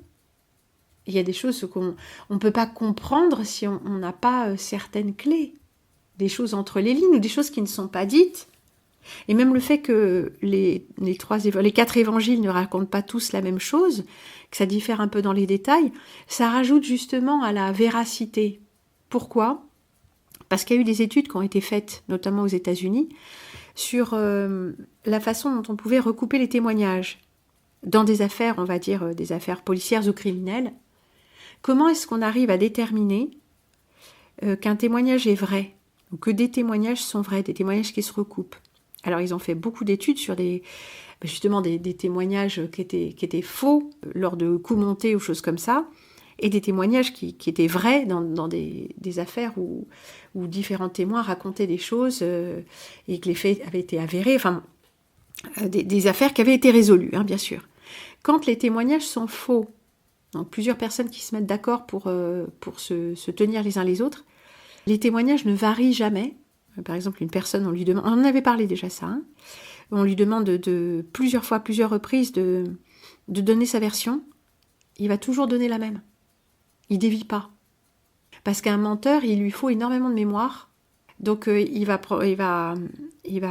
S1: il y a des choses qu'on ne peut pas comprendre si on n'a pas certaines clés. Des choses entre les lignes ou des choses qui ne sont pas dites. Et même le fait que les 4 évangiles ne racontent pas tous la même chose, que ça diffère un peu dans les détails, ça rajoute justement à la véracité. Pourquoi ? Parce qu'il y a eu des études qui ont été faites, notamment aux États-Unis, sur la façon dont on pouvait recouper les témoignages dans des affaires, on va dire des affaires policières ou criminelles. Comment est-ce qu'on arrive à déterminer qu'un témoignage est vrai, ou que des témoignages sont vrais, des témoignages qui se recoupent? Alors, ils ont fait beaucoup d'études sur des témoignages qui étaient faux lors de coups montés ou choses comme ça, et des témoignages qui étaient vrais dans des affaires où différents témoins racontaient des choses et que les faits avaient été avérés, enfin, des affaires qui avaient été résolues, hein, bien sûr. Quand les témoignages sont faux, donc plusieurs personnes qui se mettent d'accord pour se tenir les uns les autres, les témoignages ne varient jamais. Par exemple, une personne, on lui demande, on en avait parlé déjà ça, hein, on lui demande de plusieurs fois, plusieurs reprises de donner sa version, il va toujours donner la même. Il dévie pas. Parce qu'un menteur, il lui faut énormément de mémoire, donc il va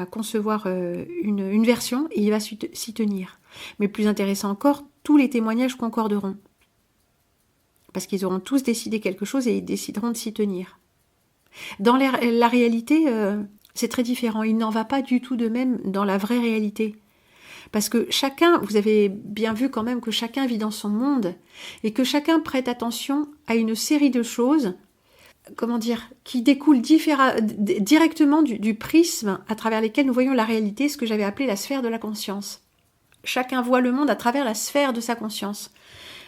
S1: concevoir une version et il va s'y tenir. Mais plus intéressant encore, tous les témoignages concorderont. Parce qu'ils auront tous décidé quelque chose et ils décideront de s'y tenir. Dans la réalité, c'est très différent. Il n'en va pas du tout de même dans la vraie réalité. Parce que chacun, vous avez bien vu quand même que chacun vit dans son monde et que chacun prête attention à une série de choses, qui découlent directement du prisme à travers lesquels nous voyons la réalité, ce que j'avais appelé la sphère de la conscience. Chacun voit le monde à travers la sphère de sa conscience.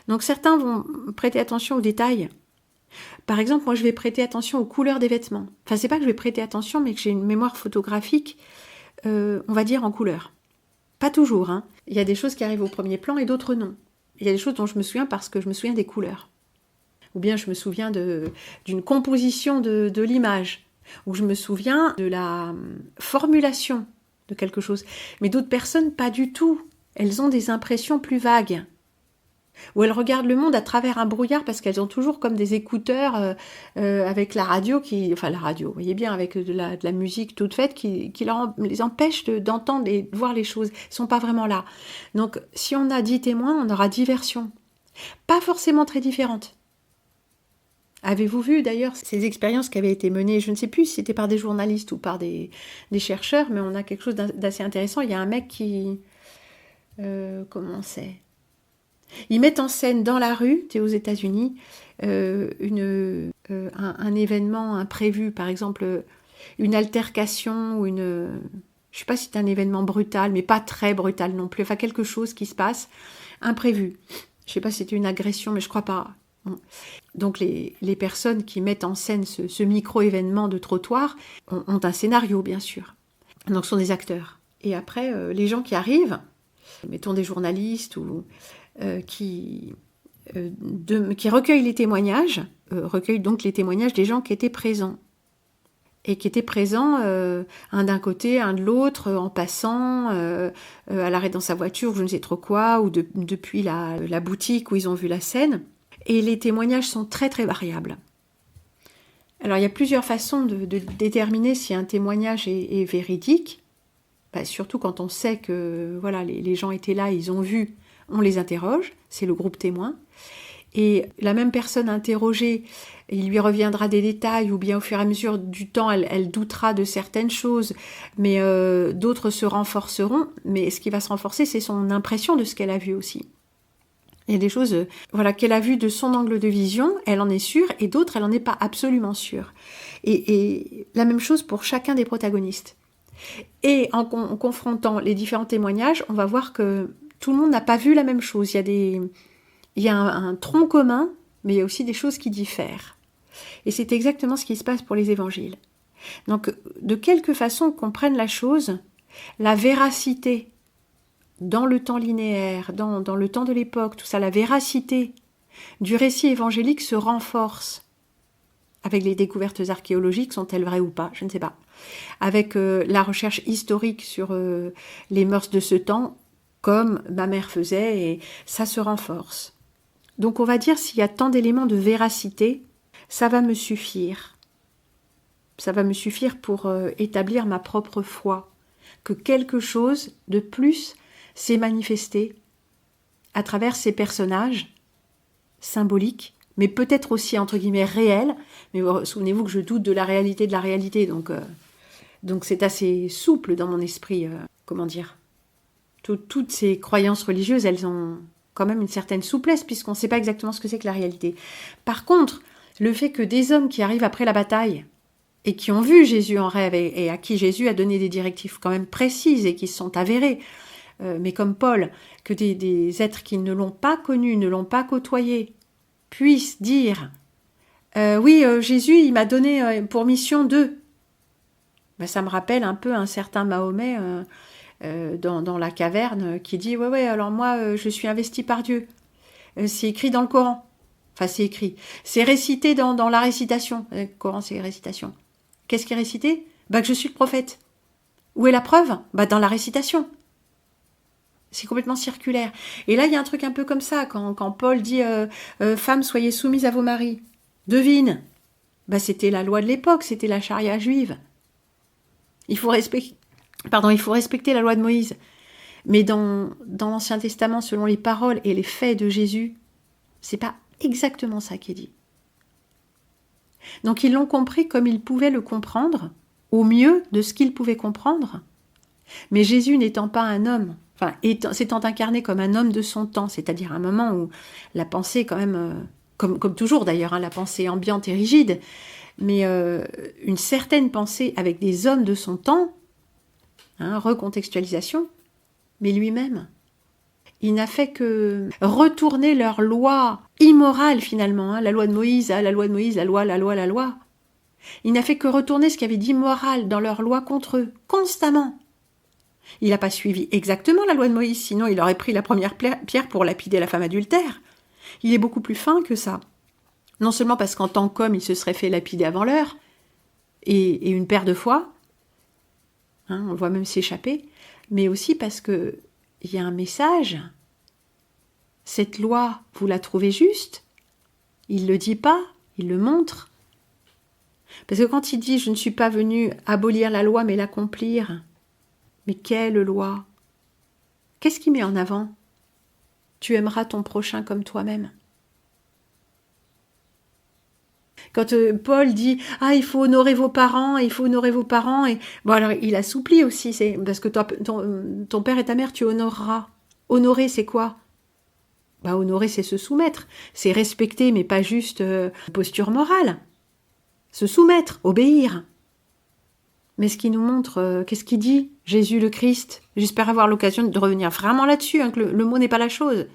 S1: Donc certains vont prêter attention aux détails. Par exemple, moi je vais prêter attention aux couleurs des vêtements. Enfin, c'est pas que je vais prêter attention, mais que j'ai une mémoire photographique, on va dire en couleurs. Pas toujours, hein. Il y a des choses qui arrivent au premier plan et d'autres non. Il y a des choses dont je me souviens parce que je me souviens des couleurs. Ou bien je me souviens d'une composition de l'image. Ou je me souviens de la formulation de quelque chose. Mais d'autres personnes, pas du tout. Elles ont des impressions plus vagues. Ou elles regardent le monde à travers un brouillard parce qu'elles ont toujours comme des écouteurs avec la radio, la radio, vous voyez bien, avec de la musique toute faite qui les empêche d'entendre et de voir les choses. Ils ne sont pas vraiment là. Donc, si on a 10 témoins, on aura 10 versions. Pas forcément très différentes. Avez-vous vu d'ailleurs ces expériences qui avaient été menées, je ne sais plus si c'était par des journalistes ou par des chercheurs, mais on a quelque chose d'assez intéressant. Il y a un mec qui... comment c'est ? Ils mettent en scène dans la rue, aux États-Unis, un événement imprévu, par exemple une altercation ou je ne sais pas si c'est un événement brutal, mais pas très brutal non plus, enfin quelque chose qui se passe, imprévu. Je ne sais pas si c'était une agression, mais je ne crois pas. Bon. Donc les personnes qui mettent en scène ce micro-événement de trottoir ont un scénario, bien sûr. Donc ce sont des acteurs. Et après, les gens qui arrivent, mettons des journalistes ou... qui qui recueille les témoignages, recueille donc les témoignages des gens qui étaient présents. Et qui étaient présents, un d'un côté, un de l'autre, en passant, à l'arrêt dans sa voiture, je ne sais trop quoi, ou depuis la boutique où ils ont vu la scène. Et les témoignages sont très très variables. Alors il y a plusieurs façons de déterminer si un témoignage est véridique, surtout quand on sait que voilà, les gens étaient là, ils ont vu, on les interroge, c'est le groupe témoin. Et la même personne interrogée, il lui reviendra des détails, ou bien au fur et à mesure du temps, elle doutera de certaines choses, mais d'autres se renforceront. Mais ce qui va se renforcer, c'est son impression de ce qu'elle a vu aussi. Il y a des choses qu'elle a vues de son angle de vision, elle en est sûre, et d'autres, elle n'en est pas absolument sûre. Et la même chose pour chacun des protagonistes. Et en confrontant les différents témoignages, on va voir que tout le monde n'a pas vu la même chose. Il y a un tronc commun, mais il y a aussi des choses qui diffèrent. Et c'est exactement ce qui se passe pour les évangiles. Donc, de quelque façon qu'on prenne la chose, la véracité dans le temps linéaire, dans le temps de l'époque, tout ça, la véracité du récit évangélique se renforce. Avec les découvertes archéologiques, sont-elles vraies ou pas? Je ne sais pas. Avec la recherche historique sur les mœurs de ce temps, comme ma mère faisait, et ça se renforce. Donc on va dire, s'il y a tant d'éléments de véracité, ça va me suffire. Ça va me suffire pour établir ma propre foi, que quelque chose de plus s'est manifesté à travers ces personnages symboliques, mais peut-être aussi entre guillemets réels. Mais souvenez-vous que je doute de la réalité, donc c'est assez souple dans mon esprit. Comment dire, toutes ces croyances religieuses, elles ont quand même une certaine souplesse, puisqu'on ne sait pas exactement ce que c'est que la réalité. Par contre, le fait que des hommes qui arrivent après la bataille et qui ont vu Jésus en rêve et à qui Jésus a donné des directives quand même précises et qui se sont avérées, mais comme Paul, que des êtres qui ne l'ont pas connu, ne l'ont pas côtoyé, puissent dire oui, Jésus, il m'a donné pour mission de... ça me rappelle un peu un certain Mahomet dans la caverne qui dit ouais, alors moi, je suis investi par Dieu. C'est écrit dans le Coran. Enfin, c'est écrit. C'est récité dans la récitation. Le Coran, c'est récitation. Qu'est-ce qui est récité? Que je suis le prophète. Où est la preuve? Dans la récitation. C'est complètement circulaire. Et là, il y a un truc un peu comme ça, quand Paul dit femmes, soyez soumises à vos maris. Devine. C'était la loi de l'époque, c'était la charia juive. Il faut respecter la loi de Moïse. Mais dans l'Ancien Testament, selon les paroles et les faits de Jésus, c'est pas exactement ça qui est dit. Donc ils l'ont compris comme ils pouvaient le comprendre, au mieux de ce qu'ils pouvaient comprendre. Mais Jésus n'étant pas un homme, s'étant incarné comme un homme de son temps, c'est-à-dire un moment où la pensée quand même, comme toujours d'ailleurs, la pensée ambiante et rigide, mais une certaine pensée avec des hommes de son temps, recontextualisation, mais lui-même, il n'a fait que retourner leur loi immorale finalement, la loi de Moïse, la loi de Moïse, la loi. Il n'a fait que retourner ce qu'il y avait d'immoral dans leur loi contre eux, constamment. Il n'a pas suivi exactement la loi de Moïse, sinon il aurait pris la première pierre pour lapider la femme adultère. Il est beaucoup plus fin que ça. Non seulement parce qu'en tant qu'homme, il se serait fait lapider avant l'heure, et une paire de fois, on le voit même s'échapper, mais aussi parce que il y a un message. Cette loi, vous la trouvez juste? Il ne le dit pas, il le montre. Parce que quand il dit « je ne suis pas venu abolir la loi, mais l'accomplir », mais quelle loi? Qu'est-ce qu'il met en avant? Tu aimeras ton prochain comme toi-même. Quand Paul dit « ah, il faut honorer vos parents, et alors il assouplit aussi, c'est parce que ton père et ta mère, tu honoreras. Honorer, c'est quoi? Honorer, c'est se soumettre. C'est respecter, mais pas juste posture morale. Se soumettre, obéir. Mais ce qui nous montre, qu'est-ce qu'il dit, Jésus le Christ? J'espère avoir l'occasion de revenir vraiment là-dessus, que le mot n'est pas la chose.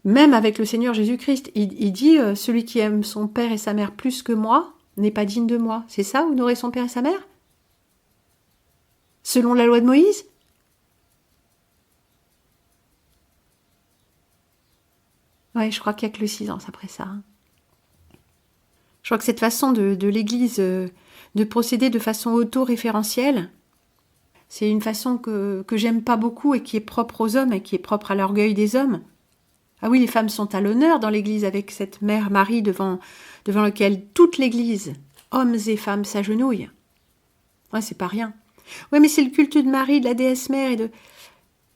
S1: Même avec le Seigneur Jésus-Christ, il dit « celui qui aime son père et sa mère plus que moi n'est pas digne de moi ». C'est ça, honorer son père et sa mère? Selon la loi de Moïse? Ouais, je crois qu'il n'y a que le silence après ça. Hein. Je crois que cette façon de l'Église de procéder de façon autoréférentielle, c'est une façon que j'aime pas beaucoup et qui est propre aux hommes et qui est propre à l'orgueil des hommes. Ah oui, les femmes sont à l'honneur dans l'Église avec cette mère Marie devant laquelle toute l'Église, hommes et femmes, s'agenouillent. Ouais, c'est pas rien. Ouais, mais c'est le culte de Marie, de la déesse mère et de...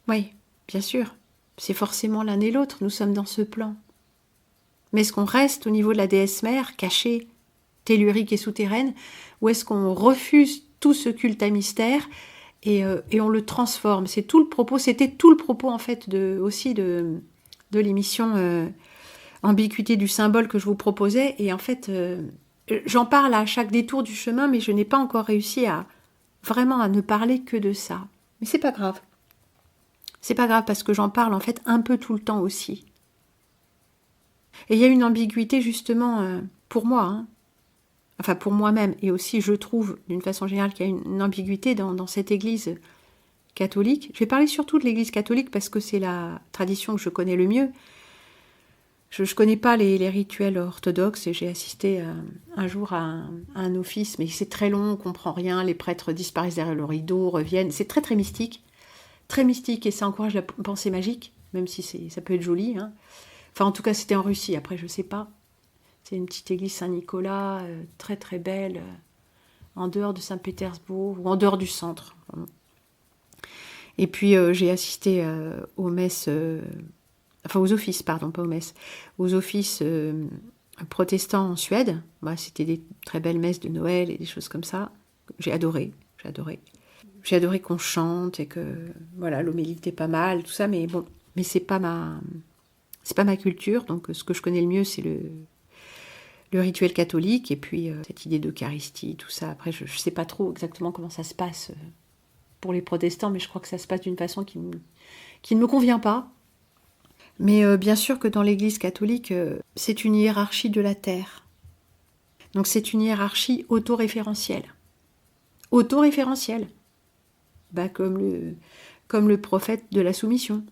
S1: Oui, bien sûr. C'est forcément l'un et l'autre, nous sommes dans ce plan. Mais est-ce qu'on reste au niveau de la déesse mère, cachée, tellurique et souterraine, ou est-ce qu'on refuse tout ce culte à mystère et on le transforme? C'est tout le propos, c'était tout le propos en fait aussi de l'émission Ambiguïté du symbole que je vous proposais. Et en fait, j'en parle à chaque détour du chemin, mais je n'ai pas encore réussi à ne parler que de ça. Mais c'est pas grave. C'est pas grave parce que j'en parle en fait un peu tout le temps aussi. Et il y a une ambiguïté justement pour moi, hein. Enfin pour moi-même, et aussi je trouve d'une façon générale qu'il y a une ambiguïté dans cette église catholique. Je vais parler surtout de l'église catholique parce que c'est la tradition que je connais le mieux. Je ne connais pas les rituels orthodoxes et j'ai assisté un jour à un office, mais c'est très long, on ne comprend rien, les prêtres disparaissent derrière le rideau, reviennent, c'est très très mystique et ça encourage la pensée magique, même si ça peut être joli. Hein. Enfin, en tout cas, c'était en Russie, après, je ne sais pas. C'est une petite église Saint-Nicolas, très très belle, en dehors de Saint-Pétersbourg, ou en dehors du centre. Et puis, j'ai assisté aux messes, aux offices, pardon, pas aux messes, aux offices protestants en Suède. Bah, c'était des très belles messes de Noël et des choses comme ça. J'ai adoré. J'ai adoré qu'on chante et que voilà, l'homélie était pas mal, tout ça, mais bon, mais c'est pas ma culture. Donc ce que je connais le mieux, c'est le rituel catholique et puis cette idée d'Eucharistie, tout ça. Après, je sais pas trop exactement comment ça se passe pour les protestants, mais je crois que ça se passe d'une façon qui ne me convient pas. Mais bien sûr que dans l'Église catholique, c'est une hiérarchie de la terre. Donc c'est une hiérarchie autoréférentielle. Autoréférentielle. Bah, comme le prophète de la soumission.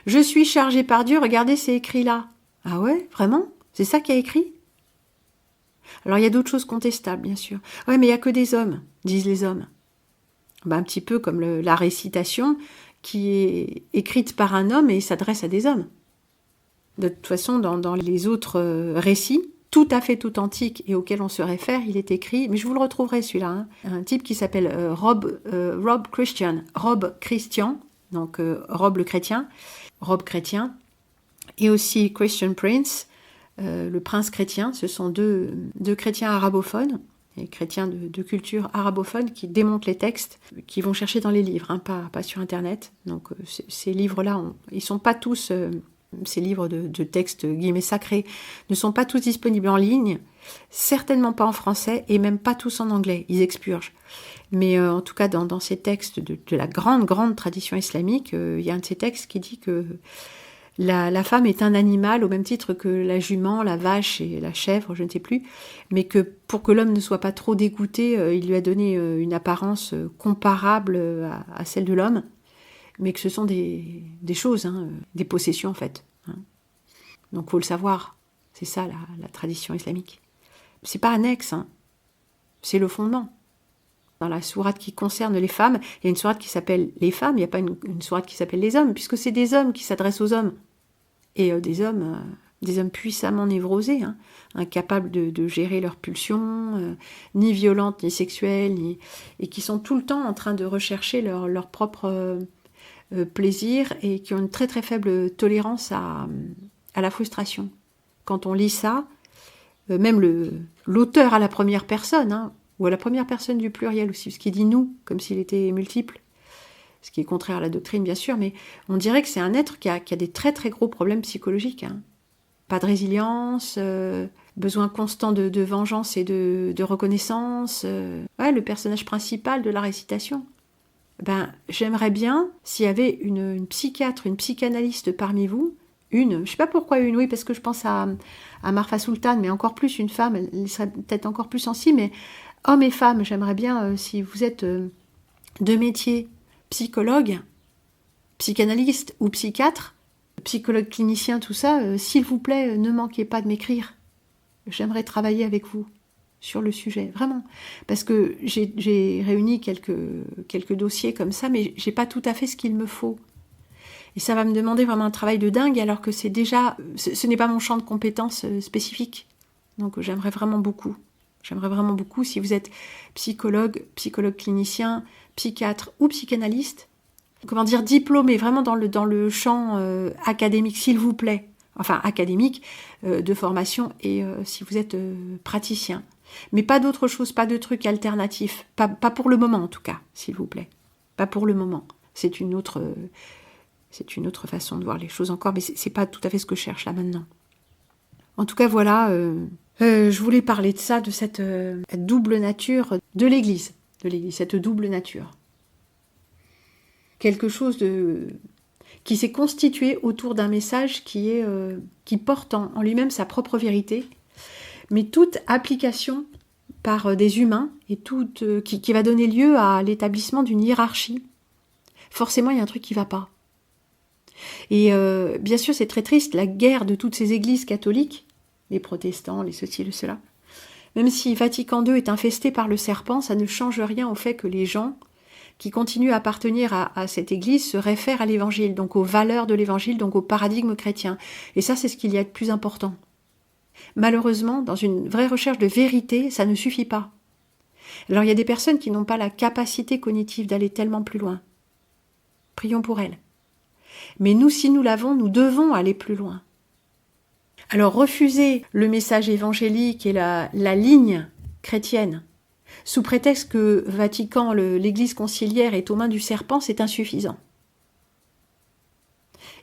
S1: Je suis chargé par Dieu, regardez, c'est écrit là. Ah ouais, vraiment? C'est ça qui a écrit? Alors il y a d'autres choses contestables, bien sûr. Ouais, mais il n'y a que des hommes, disent les hommes. Bah, un petit peu comme la récitation qui est écrite par un homme et s'adresse à des hommes. De toute façon, dans les autres récits, tout à fait authentiques et auxquels on se réfère, il est écrit, mais je vous le retrouverai celui-là, hein, un type qui s'appelle Rob Christian, donc Rob le chrétien, Rob chrétien, et aussi Christian Prince, le prince chrétien. Ce sont deux chrétiens arabophones, et chrétiens de culture arabophone qui démontent les textes, qui vont chercher dans les livres, hein, pas sur Internet. Donc ces livres-là, ils sont pas tous... ces livres de textes guillemets sacrés ne sont pas tous disponibles en ligne, certainement pas en français et même pas tous en anglais, ils expurgent. Mais en tout cas, dans ces textes de la grande tradition islamique, il y a un de ces textes qui dit que la femme est un animal au même titre que la jument, la vache et la chèvre, je ne sais plus, mais que pour que l'homme ne soit pas trop dégoûté, il lui a donné une apparence comparable à celle de l'homme, mais que ce sont des choses, hein, des possessions en fait. Hein. Donc il faut le savoir, c'est ça la tradition islamique. C'est pas annexe, hein. C'est le fondement. Dans la sourate qui concerne les femmes, il y a une sourate qui s'appelle les femmes, il n'y a pas une sourate qui s'appelle les hommes, puisque c'est des hommes qui s'adressent aux hommes. Et des hommes puissamment névrosés, hein, incapables de gérer leurs pulsions, ni violentes, ni sexuelles, et qui sont tout le temps en train de rechercher leur propre plaisir et qui ont une très très faible tolérance à la frustration. Quand on lit ça, même l'auteur à la première personne, hein, ou à la première personne du pluriel aussi, parce qu'il dit nous, comme s'il était multiple, ce qui est contraire à la doctrine bien sûr, mais on dirait que c'est un être qui a des très très gros problèmes psychologiques. Hein. Pas de résilience, besoin constant de vengeance et de reconnaissance. Ouais, le personnage principal de la récitation. Ben, j'aimerais bien, s'il y avait une psychiatre, une psychanalyste parmi vous, je sais pas pourquoi une, oui, parce que je pense à Marfa Sultan, mais encore plus une femme, elle serait peut-être encore plus sensible, mais hommes et femmes, j'aimerais bien, si vous êtes de métier, psychologue, psychanalyste ou psychiatre, psychologue clinicien, tout ça, s'il vous plaît, ne manquez pas de m'écrire. J'aimerais travailler avec vous sur le sujet, vraiment. Parce que j'ai réuni quelques dossiers comme ça, mais j'ai pas tout à fait ce qu'il me faut. Et ça va me demander vraiment un travail de dingue, alors que c'est déjà, ce n'est pas mon champ de compétences spécifique. Donc j'aimerais vraiment beaucoup. J'aimerais vraiment beaucoup, si vous êtes psychologue clinicien, psychiatre ou psychanalyste, diplômé vraiment dans le champ académique, s'il vous plaît. Enfin, académique, de formation, et si vous êtes praticien. Mais pas d'autre chose, pas de trucs alternatifs. Pas pour le moment, en tout cas, s'il vous plaît. Pas pour le moment. C'est une autre façon de voir les choses encore, mais c'est pas tout à fait ce que je cherche là maintenant. En tout cas, voilà, je voulais parler de ça, de cette double nature de l'Église, cette double nature. Quelque chose qui s'est constitué autour d'un message qui porte en lui-même sa propre vérité, mais toute application par des humains et qui va donner lieu à l'établissement d'une hiérarchie. Forcément, il y a un truc qui ne va pas. Et bien sûr, c'est très triste, la guerre de toutes ces églises catholiques, les protestants, les ceci, les cela. Même si Vatican II est infesté par le serpent, ça ne change rien au fait que les gens qui continuent à appartenir à cette église se réfèrent à l'évangile, donc aux valeurs de l'évangile, donc au paradigme chrétien. Et ça, c'est ce qu'il y a de plus important. Malheureusement, dans une vraie recherche de vérité, ça ne suffit pas. Alors il y a des personnes qui n'ont pas la capacité cognitive d'aller tellement plus loin. Prions pour elles. Mais nous, si nous l'avons, nous devons aller plus loin. Alors refuser le message évangélique et la ligne chrétienne, sous prétexte que Vatican, l'Église conciliaire, est aux mains du serpent, c'est insuffisant.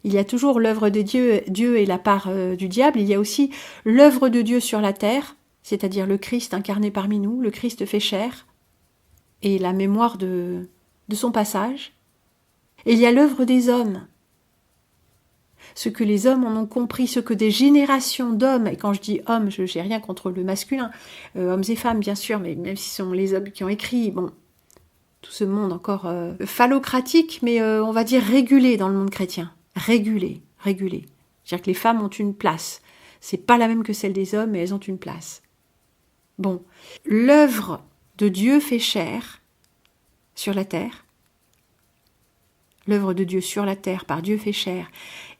S1: Il y a toujours l'œuvre de Dieu et la part du diable. Il y a aussi l'œuvre de Dieu sur la terre, c'est-à-dire le Christ incarné parmi nous, le Christ fait chair, et la mémoire de son passage. Et il y a l'œuvre des hommes. Ce que les hommes en ont compris, ce que des générations d'hommes, et quand je dis hommes, je n'ai rien contre le masculin, hommes et femmes bien sûr, mais même si ce sont les hommes qui ont écrit, bon, tout ce monde encore phallocratique, mais on va dire régulé dans le monde chrétien. Régulé. C'est-à-dire que les femmes ont une place. C'est pas la même que celle des hommes, mais elles ont une place. Bon, l'œuvre de Dieu fait chair sur la terre. L'œuvre de Dieu sur la terre par Dieu fait chair.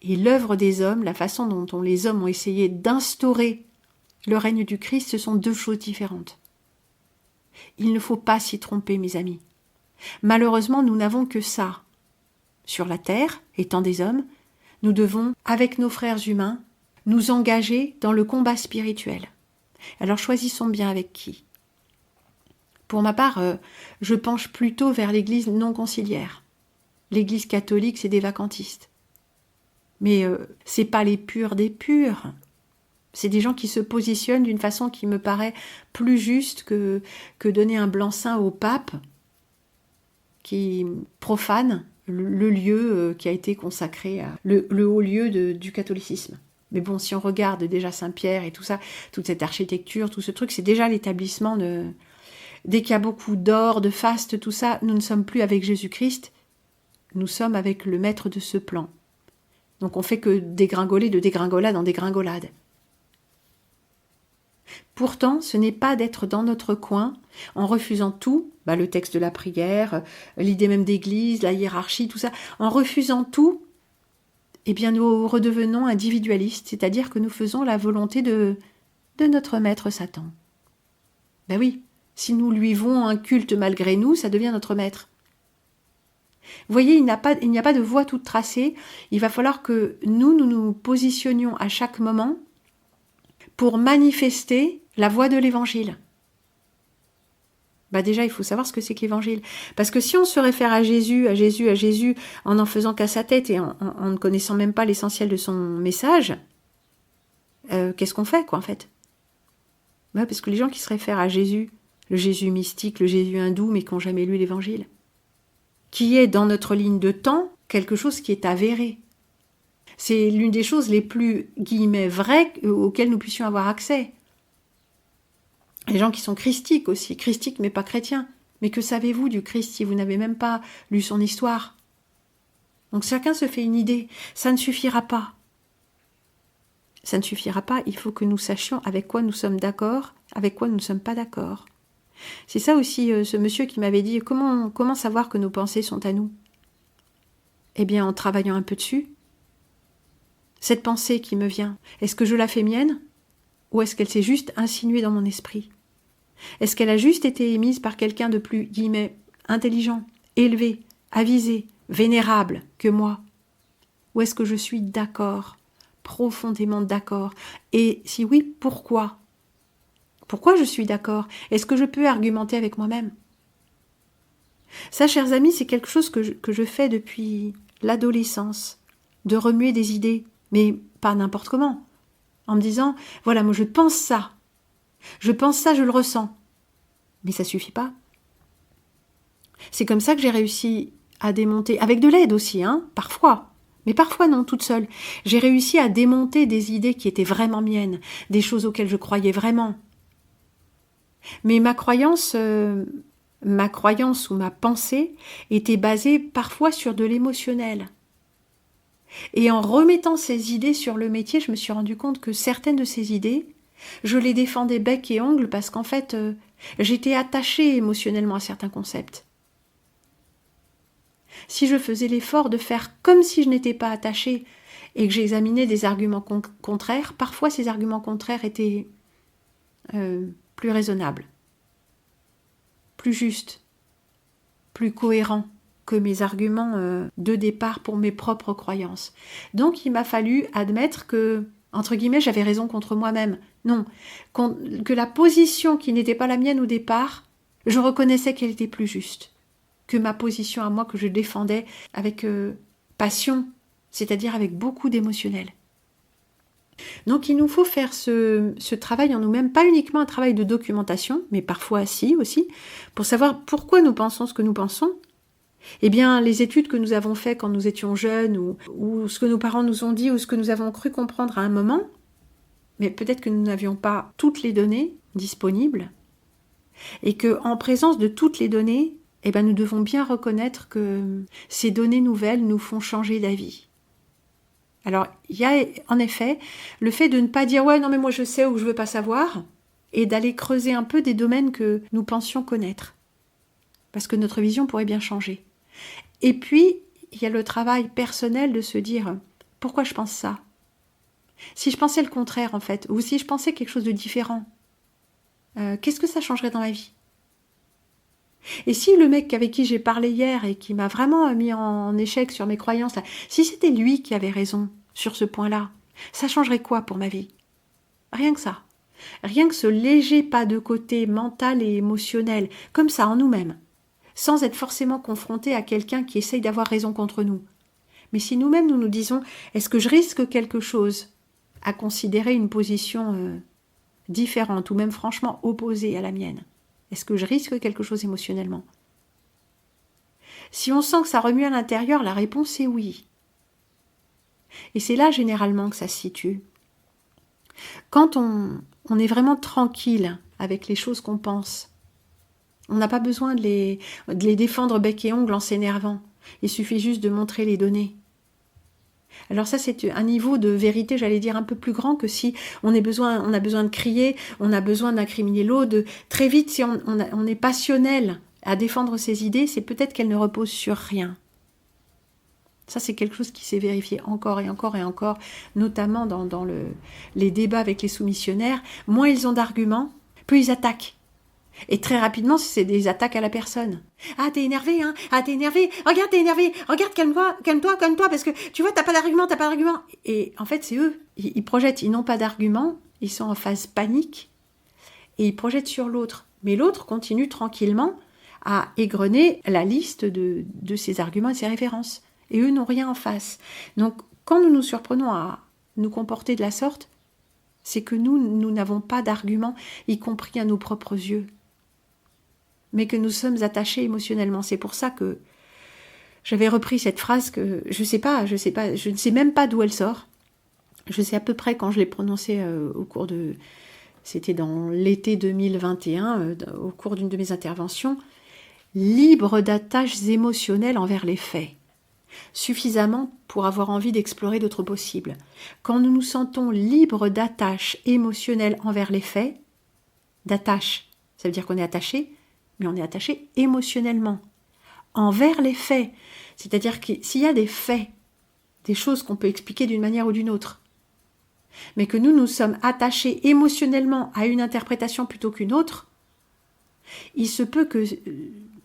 S1: Et l'œuvre des hommes, la façon dont les hommes ont essayé d'instaurer le règne du Christ, ce sont deux choses différentes. Il ne faut pas s'y tromper, mes amis. Malheureusement, nous n'avons que ça. Sur la terre, étant des hommes, nous devons, avec nos frères humains, nous engager dans le combat spirituel. Alors choisissons bien avec qui. Pour ma part, je penche plutôt vers l'Église non conciliaire. L'Église catholique, c'est des vacantistes. Mais c'est pas les purs des purs. C'est des gens qui se positionnent d'une façon qui me paraît plus juste que donner un blanc-seing au pape qui profane le lieu qui a été consacré, le haut lieu du catholicisme. Mais bon, si on regarde déjà Saint-Pierre et tout ça, toute cette architecture, tout ce truc, c'est déjà l'établissement de... Dès qu'il y a beaucoup d'or, de faste, tout ça, nous ne sommes plus avec Jésus-Christ, nous sommes avec le maître de ce plan. Donc on fait que dégringoler de dégringolade en dégringolade. Pourtant, ce n'est pas d'être dans notre coin en refusant tout, le texte de la prière, l'idée même d'église, la hiérarchie, tout ça, en refusant tout, eh bien nous redevenons individualistes, c'est-à-dire que nous faisons la volonté de notre maître Satan. Ben oui, si nous lui vouons un culte malgré nous, ça devient notre maître. Vous voyez, il n'y a pas de voie toute tracée, il va falloir que nous positionnions à chaque moment pour manifester la voie de l'évangile. Déjà, il faut savoir ce que c'est que l'évangile. Parce que si on se réfère à Jésus, en faisant qu'à sa tête et en ne connaissant même pas l'essentiel de son message, qu'est-ce qu'on fait, en fait ? Parce que les gens qui se réfèrent à Jésus, le Jésus mystique, le Jésus hindou, mais qui n'ont jamais lu l'évangile, qui est dans notre ligne de temps quelque chose qui est avéré. C'est l'une des choses les plus, guillemets, vraies auxquelles nous puissions avoir accès. Les gens qui sont christiques aussi, christiques mais pas chrétiens. Mais que savez-vous du Christ si vous n'avez même pas lu son histoire ? Donc chacun se fait une idée. Ça ne suffira pas. Ça ne suffira pas. Il faut que nous sachions avec quoi nous sommes d'accord, avec quoi nous ne sommes pas d'accord. C'est ça aussi ce monsieur qui m'avait dit comment savoir que nos pensées sont à nous? Eh bien, en travaillant un peu dessus. Cette pensée qui me vient, est-ce que je la fais mienne? Ou est-ce qu'elle s'est juste insinuée dans mon esprit? Est-ce qu'elle a juste été émise par quelqu'un de plus, guillemets, intelligent, élevé, avisé, vénérable que moi? Ou est-ce que je suis d'accord, profondément d'accord? Et si oui, pourquoi? Pourquoi je suis d'accord? Est-ce que je peux argumenter avec moi-même? Ça, chers amis, c'est quelque chose que je fais depuis l'adolescence, de remuer des idées, mais pas n'importe comment, en me disant, voilà, moi je pense ça, je le ressens, mais ça suffit pas. C'est comme ça que j'ai réussi à démonter, avec de l'aide aussi, parfois, mais parfois non, toute seule. J'ai réussi à démonter des idées qui étaient vraiment miennes, des choses auxquelles je croyais vraiment. Mais ma croyance ou ma pensée était basée parfois sur de l'émotionnel. Et en remettant ces idées sur le métier, je me suis rendu compte que certaines de ces idées, je les défendais bec et ongle parce qu'en fait, j'étais attachée émotionnellement à certains concepts. Si je faisais l'effort de faire comme si je n'étais pas attachée et que j'examinais des arguments contraires, parfois ces arguments contraires étaient plus raisonnables, plus justes, plus cohérents que mes arguments de départ pour mes propres croyances. Donc il m'a fallu admettre que, entre guillemets, j'avais raison contre moi-même. Non, que la position qui n'était pas la mienne au départ, je reconnaissais qu'elle était plus juste que ma position à moi que je défendais avec passion, c'est-à-dire avec beaucoup d'émotionnel. Donc il nous faut faire ce travail en nous-mêmes, pas uniquement un travail de documentation, mais parfois si aussi, pour savoir pourquoi nous pensons ce que nous pensons. Eh bien, les études que nous avons faites quand nous étions jeunes, ou ce que nos parents nous ont dit, ou ce que nous avons cru comprendre à un moment, mais peut-être que nous n'avions pas toutes les données disponibles, et qu'en présence de toutes les données, eh bien, nous devons bien reconnaître que ces données nouvelles nous font changer d'avis. Alors, il y a en effet le fait de ne pas dire « ouais, non mais moi je sais ou je veux pas savoir », et d'aller creuser un peu des domaines que nous pensions connaître, parce que notre vision pourrait bien changer. Et puis, il y a le travail personnel de se dire « pourquoi je pense ça ?» Si je pensais le contraire en fait, ou si je pensais quelque chose de différent, qu'est-ce que ça changerait dans ma vie? Et si le mec avec qui j'ai parlé hier et qui m'a vraiment mis en échec sur mes croyances, là, si c'était lui qui avait raison sur ce point-là, ça changerait quoi pour ma vie? Rien que ça. Rien que ce léger pas de côté mental et émotionnel, comme ça en nous-mêmes, sans être forcément confronté à quelqu'un qui essaye d'avoir raison contre nous. Mais si nous-mêmes nous nous disons, est-ce que je risque quelque chose à considérer une position différente ou même franchement opposée à la mienne? Est-ce que je risque quelque chose émotionnellement? Si on sent que ça remue à l'intérieur, la réponse est oui. Et c'est là généralement que ça se situe. Quand on est vraiment tranquille avec les choses qu'on pense, on n'a pas besoin de les défendre bec et ongle en s'énervant. Il suffit juste de montrer les données. Alors ça, c'est un niveau de vérité, j'allais dire, un peu plus grand que si on a besoin de crier, on a besoin d'incriminer l'autre. Très vite, si on est passionnel à défendre ses idées, c'est peut-être qu'elles ne reposent sur rien. Ça, c'est quelque chose qui s'est vérifié encore et encore et encore, notamment dans les débats avec les soumissionnaires. Moins ils ont d'arguments, plus ils attaquent. Et très rapidement, c'est des attaques à la personne. « Ah, t'es énervé, hein? Ah, t'es énervé. Regarde, t'es énervé. Regarde, calme-toi, parce que tu vois, t'as pas d'argument. Et en fait, c'est eux. Ils projettent, ils n'ont pas d'argument, ils sont en phase panique, et ils projettent sur l'autre. Mais l'autre continue tranquillement à égrener la liste de ses arguments et ses références. Et eux n'ont rien en face. Donc, quand nous nous surprenons à nous comporter de la sorte, c'est que nous n'avons pas d'argument, y compris à nos propres yeux, mais que nous sommes attachés émotionnellement. C'est pour ça que j'avais repris cette phrase que je ne sais même pas d'où elle sort. Je sais à peu près quand je l'ai prononcée c'était dans l'été 2021, au cours d'une de mes interventions, libre d'attaches émotionnelles envers les faits. suffisamment pour avoir envie d'explorer d'autres possibles. Quand nous nous sentons libres d'attache émotionnelle envers les faits, d'attache, ça veut dire qu'on est attaché, mais on est attaché émotionnellement envers les faits. C'est-à-dire que s'il y a des faits, des choses qu'on peut expliquer d'une manière ou d'une autre, mais que nous sommes attachés émotionnellement à une interprétation plutôt qu'une autre, il se peut que,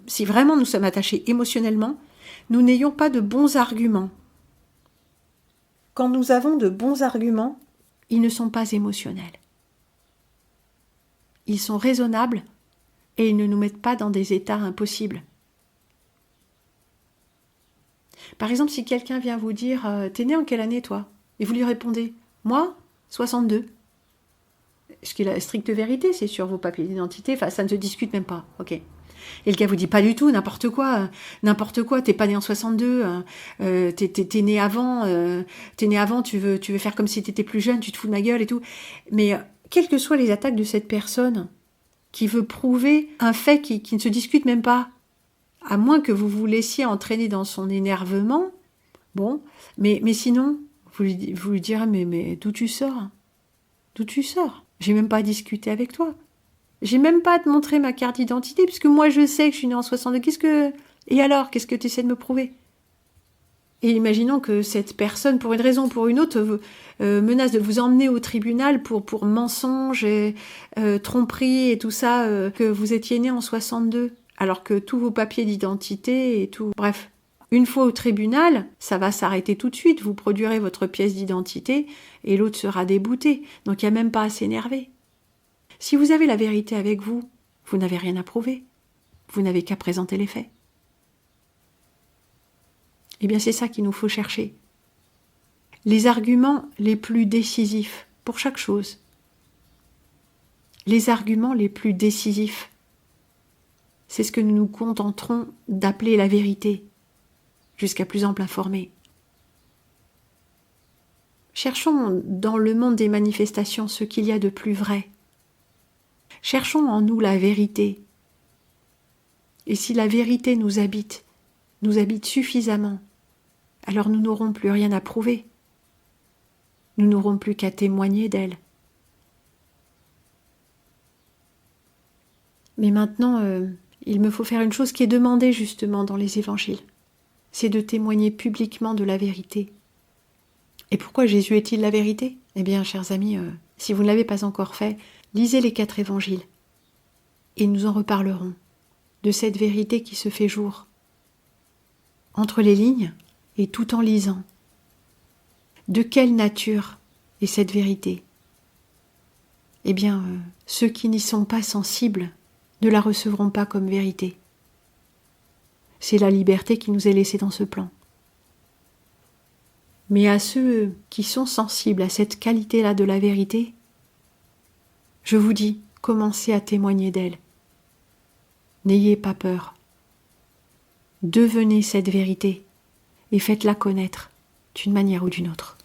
S1: si vraiment nous sommes attachés émotionnellement, nous n'ayons pas de bons arguments. Quand nous avons de bons arguments, ils ne sont pas émotionnels. Ils sont raisonnables et ils ne nous mettent pas dans des états impossibles. Par exemple, si quelqu'un vient vous dire « T'es né en quelle année, toi ?» Et vous lui répondez « Moi, 62 ». Ce qui est la stricte vérité, c'est sur vos papiers d'identité, enfin, ça ne se discute même pas, ok. Et le gars vous dit « Pas du tout, n'importe quoi, t'es pas né en 62, t'es né avant, tu veux faire comme si t'étais plus jeune, tu te fous de ma gueule et tout. » Mais quelles que soient les attaques de cette personne qui veut prouver un fait qui ne se discute même pas, à moins que vous vous laissiez entraîner dans son énervement, bon, mais sinon, vous lui direz, mais d'où tu sors ? D'où tu sors ? J'ai même pas à discuter avec toi. J'ai même pas à te montrer ma carte d'identité, puisque moi je sais que je suis née en 62. Et alors, qu'est-ce que tu essaies de me prouver ? Et imaginons que cette personne, pour une raison ou pour une autre, menace de vous emmener au tribunal pour mensonge, et, tromperie et tout ça, que vous étiez né en 62. Alors que tous vos papiers d'identité et tout... Bref, une fois au tribunal, ça va s'arrêter tout de suite. Vous produirez votre pièce d'identité et l'autre sera débouté. Donc il n'y a même pas à s'énerver. Si vous avez la vérité avec vous, vous n'avez rien à prouver. Vous n'avez qu'à présenter les faits. Eh bien, c'est ça qu'il nous faut chercher. Les arguments les plus décisifs pour chaque chose. Les arguments les plus décisifs. C'est ce que nous nous contenterons d'appeler la vérité, jusqu'à plus ample informé. Cherchons dans le monde des manifestations ce qu'il y a de plus vrai. Cherchons en nous la vérité. Et si la vérité nous habite suffisamment, alors nous n'aurons plus rien à prouver. Nous n'aurons plus qu'à témoigner d'elle. Mais maintenant, il me faut faire une chose qui est demandée justement dans les évangiles. C'est de témoigner publiquement de la vérité. Et pourquoi Jésus est-il la vérité ? Eh bien, chers amis, si vous ne l'avez pas encore fait, lisez les 4 évangiles. Et nous en reparlerons de cette vérité qui se fait jour. Entre les lignes et tout en lisant. De quelle nature est cette vérité ? Eh bien, ceux qui n'y sont pas sensibles ne la recevront pas comme vérité. C'est la liberté qui nous est laissée dans ce plan. Mais à ceux qui sont sensibles à cette qualité-là de la vérité, je vous dis, commencez à témoigner d'elle. N'ayez pas peur. Devenez cette vérité et faites-la connaître d'une manière ou d'une autre.